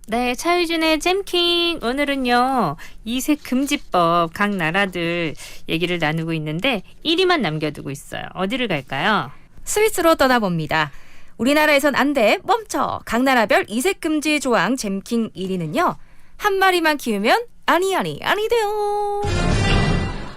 네, 차유진의 잼킹. 오늘은요, 이색 금지법 각 나라들 얘기를 나누고 있는데 1위만 남겨두고 있어요. 어디를 갈까요? 스위스로 떠나봅니다. 우리나라에선 안 돼, 멈춰. 각 나라별 이색 금지 조항 잼킹 1위는요. 한 마리만 키우면 아니 돼요.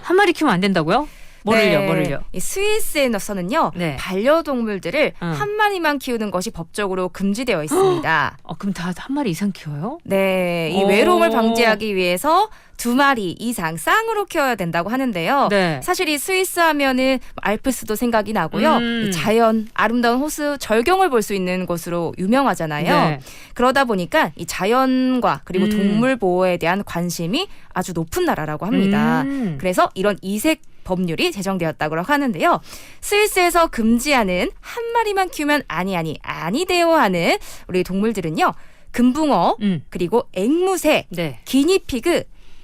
한 마리 키우면 안 된다고요? 뭐를요? 이 스위스에서는요, 네. 반려동물들을 한 마리만 키우는 것이 법적으로 금지되어 있습니다. 그럼 다 한 마리 이상 키워요? 네, 이 오. 외로움을 방지하기 위해서 2마리 이상 쌍으로 키워야 된다고 하는데요. 네. 사실 이 스위스 하면은 알프스도 생각이 나고요. 이 자연, 아름다운 호수, 절경을 볼 수 있는 곳으로 유명하잖아요. 네. 그러다 보니까 이 자연과 그리고 동물 보호에 대한 관심이 아주 높은 나라라고 합니다. 그래서 이런 이색 법률이 제정되었다고 하는데요. 스위스에서 금지하는 한 마리만 키우면 아니 돼요 하는 우리 동물들은요. 금붕어, 그리고 앵무새, 네. 기니피그,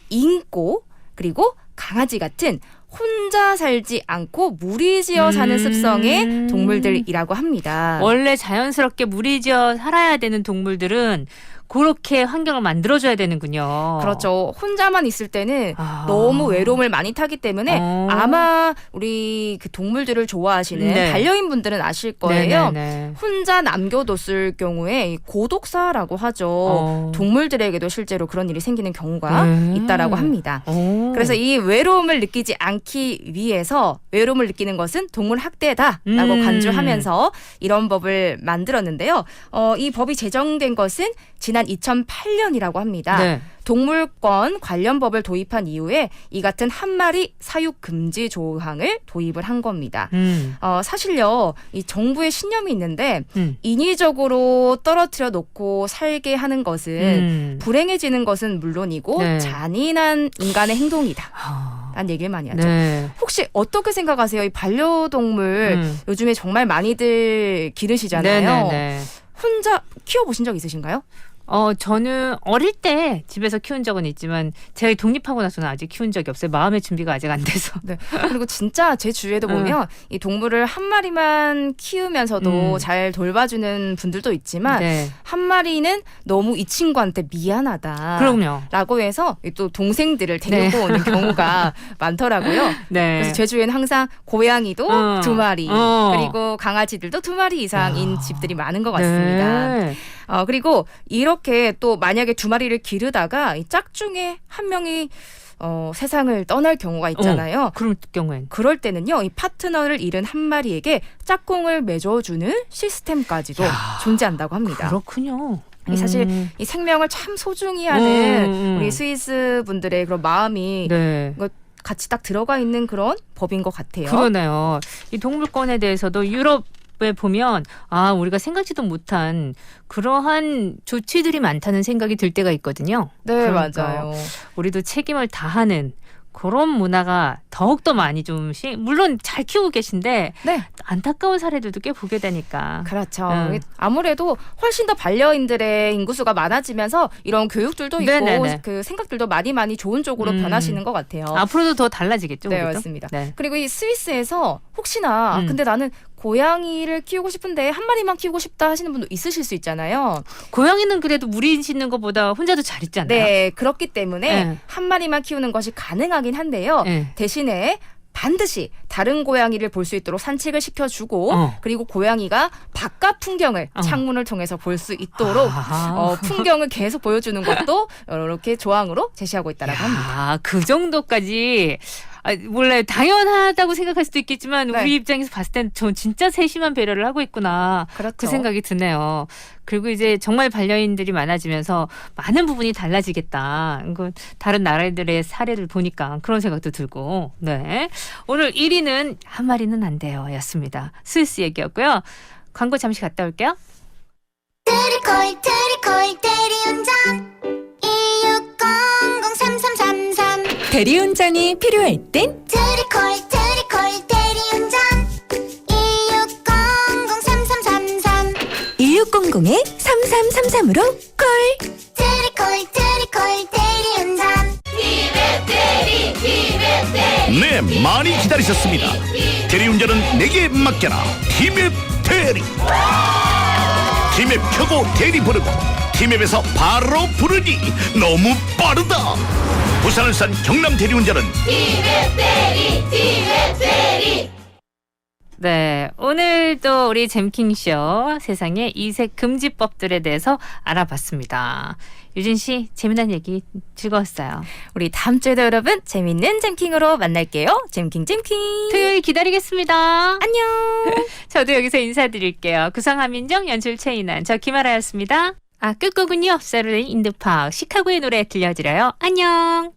인꼬, 그리고 강아지 같은 혼자 살지 않고 무리지어 사는 습성의 동물들이라고 합니다. 원래 자연스럽게 무리지어 살아야 되는 동물들은 그렇게 환경을 만들어줘야 되는군요. 그렇죠. 혼자만 있을 때는 너무 외로움을 많이 타기 때문에 아마 우리 그 동물들을 좋아하시는 네. 반려인 분들은 아실 거예요. 네네네. 혼자 남겨뒀을 경우에 이 고독사라고 하죠. 동물들에게도 실제로 그런 일이 생기는 경우가 있다라고 합니다. 그래서 이 외로움을 느끼지 않기 위해서 외로움을 느끼는 것은 동물 학대다라고 간주하면서 이런 법을 만들었는데요. 이 법이 제정된 것은 지난 2008년이라고 합니다. 네. 동물권 관련 법을 도입한 이후에 이 같은 한 마리 사육 금지 조항을 도입을 한 겁니다. 사실요, 이 정부의 신념이 있는데 인위적으로 떨어뜨려 놓고 살게 하는 것은 불행해지는 것은 물론이고 네. 잔인한 인간의 행동이다. 라는 얘기를 많이 하죠. 네. 혹시 어떻게 생각하세요? 이 반려동물 요즘에 정말 많이들 기르시잖아요. 네네네. 혼자 키워보신 적 있으신가요? 저는 어릴 때 집에서 키운 적은 있지만 제가 독립하고 나서는 아직 키운 적이 없어요. 마음의 준비가 아직 안 돼서. 네. 그리고 진짜 제 주위에도 보면 이 동물을 한 마리만 키우면서도 잘 돌봐주는 분들도 있지만 네. 한 마리는 너무 이 친구한테 미안하다. 그럼요. 라고 해서 또 동생들을 데리고 네. 오는 경우가 많더라고요. 네. 그래서 제 주위에는 항상 고양이도 2마리 그리고 강아지들도 2마리 이상인 집들이 많은 것 같습니다. 네. 그리고 이렇게 또 만약에 2마리를 기르다가 이 짝중에 한 명이 세상을 떠날 경우가 있잖아요. 그럴 경우엔. 그럴 때는요, 이 파트너를 잃은 한 마리에게 짝꿍을 맺어주는 시스템까지도 존재한다고 합니다. 그렇군요. 사실 이 생명을 참 소중히 하는 우리 스위스 분들의 그런 마음이 네. 같이 딱 들어가 있는 그런 법인 것 같아요. 그러네요. 이 동물권에 대해서도 유럽에 보면 우리가 생각지도 못한 그러한 조치들이 많다는 생각이 들 때가 있거든요. 네, 그러니까 맞아요. 우리도 책임을 다하는 그런 문화가 더욱더 많이 좀 물론 잘 키우고 계신데 네. 안타까운 사례들도 꽤 보게 되니까. 그렇죠. 아무래도 훨씬 더 반려인들의 인구수가 많아지면서 이런 교육들도 있고 네네네. 그 생각들도 많이 좋은 쪽으로 변하시는 것 같아요. 앞으로도 더 달라지겠죠. 네, 우리도? 맞습니다. 네. 그리고 이 스위스에서 혹시나 근데 나는 고양이를 키우고 싶은데 한 마리만 키우고 싶다 하시는 분도 있으실 수 있잖아요. 고양이는 그래도 무리 짓는 것보다 혼자도 잘 있잖아요. 네, 그렇기 때문에 네. 한 마리만 키우는 것이 가능하긴 한데요. 네. 대신에 반드시 다른 고양이를 볼 수 있도록 산책을 시켜주고 그리고 고양이가 바깥 풍경을 창문을 통해서 볼 수 있도록 풍경을 계속 보여주는 것도 이렇게 조항으로 제시하고 있다라고 합니다. 그 정도까지 원래 당연하다고 생각할 수도 있겠지만 네. 우리 입장에서 봤을 땐 전 진짜 세심한 배려를 하고 있구나. 그렇죠. 그 생각이 드네요. 그리고 이제 정말 반려인들이 많아지면서 많은 부분이 달라지겠다. 다른 나라들의 사례를 보니까 그런 생각도 들고. 네. 오늘 1위는 한 마리는 안 돼요 였습니다. 스위스 얘기였고요. 광고 잠시 갔다 올게요. 트리콜 대리운전 1600-3333 대리운전이 필요할 땐 트리콜 대리운전 1600-3333 1600-3333으로 콜. 트리콜 대리운전 네, 많이 기다리셨습니다. 대리운전은 내게 맡겨라. 티맵 대리. 티맵 켜고 대리 부르고 T맵에서 바로 부르니 너무 빠르다. 부산을 산 경남 대리운전은 네, 오늘도 우리 잼킹쇼 세상의 이색 금지법들에 대해서 알아봤습니다. 유진 씨, 재미난 얘기 즐거웠어요. 우리 다음 주에도 여러분 재밌는 잼킹으로 만날게요. 잼킹. 토요일 기다리겠습니다. 안녕. 저도 여기서 인사드릴게요. 구성 한민정, 연출 최인환, 저 김아라였습니다. 끝곡은요. 세르데이 인드파크 시카고의 노래 들려드려요. 안녕.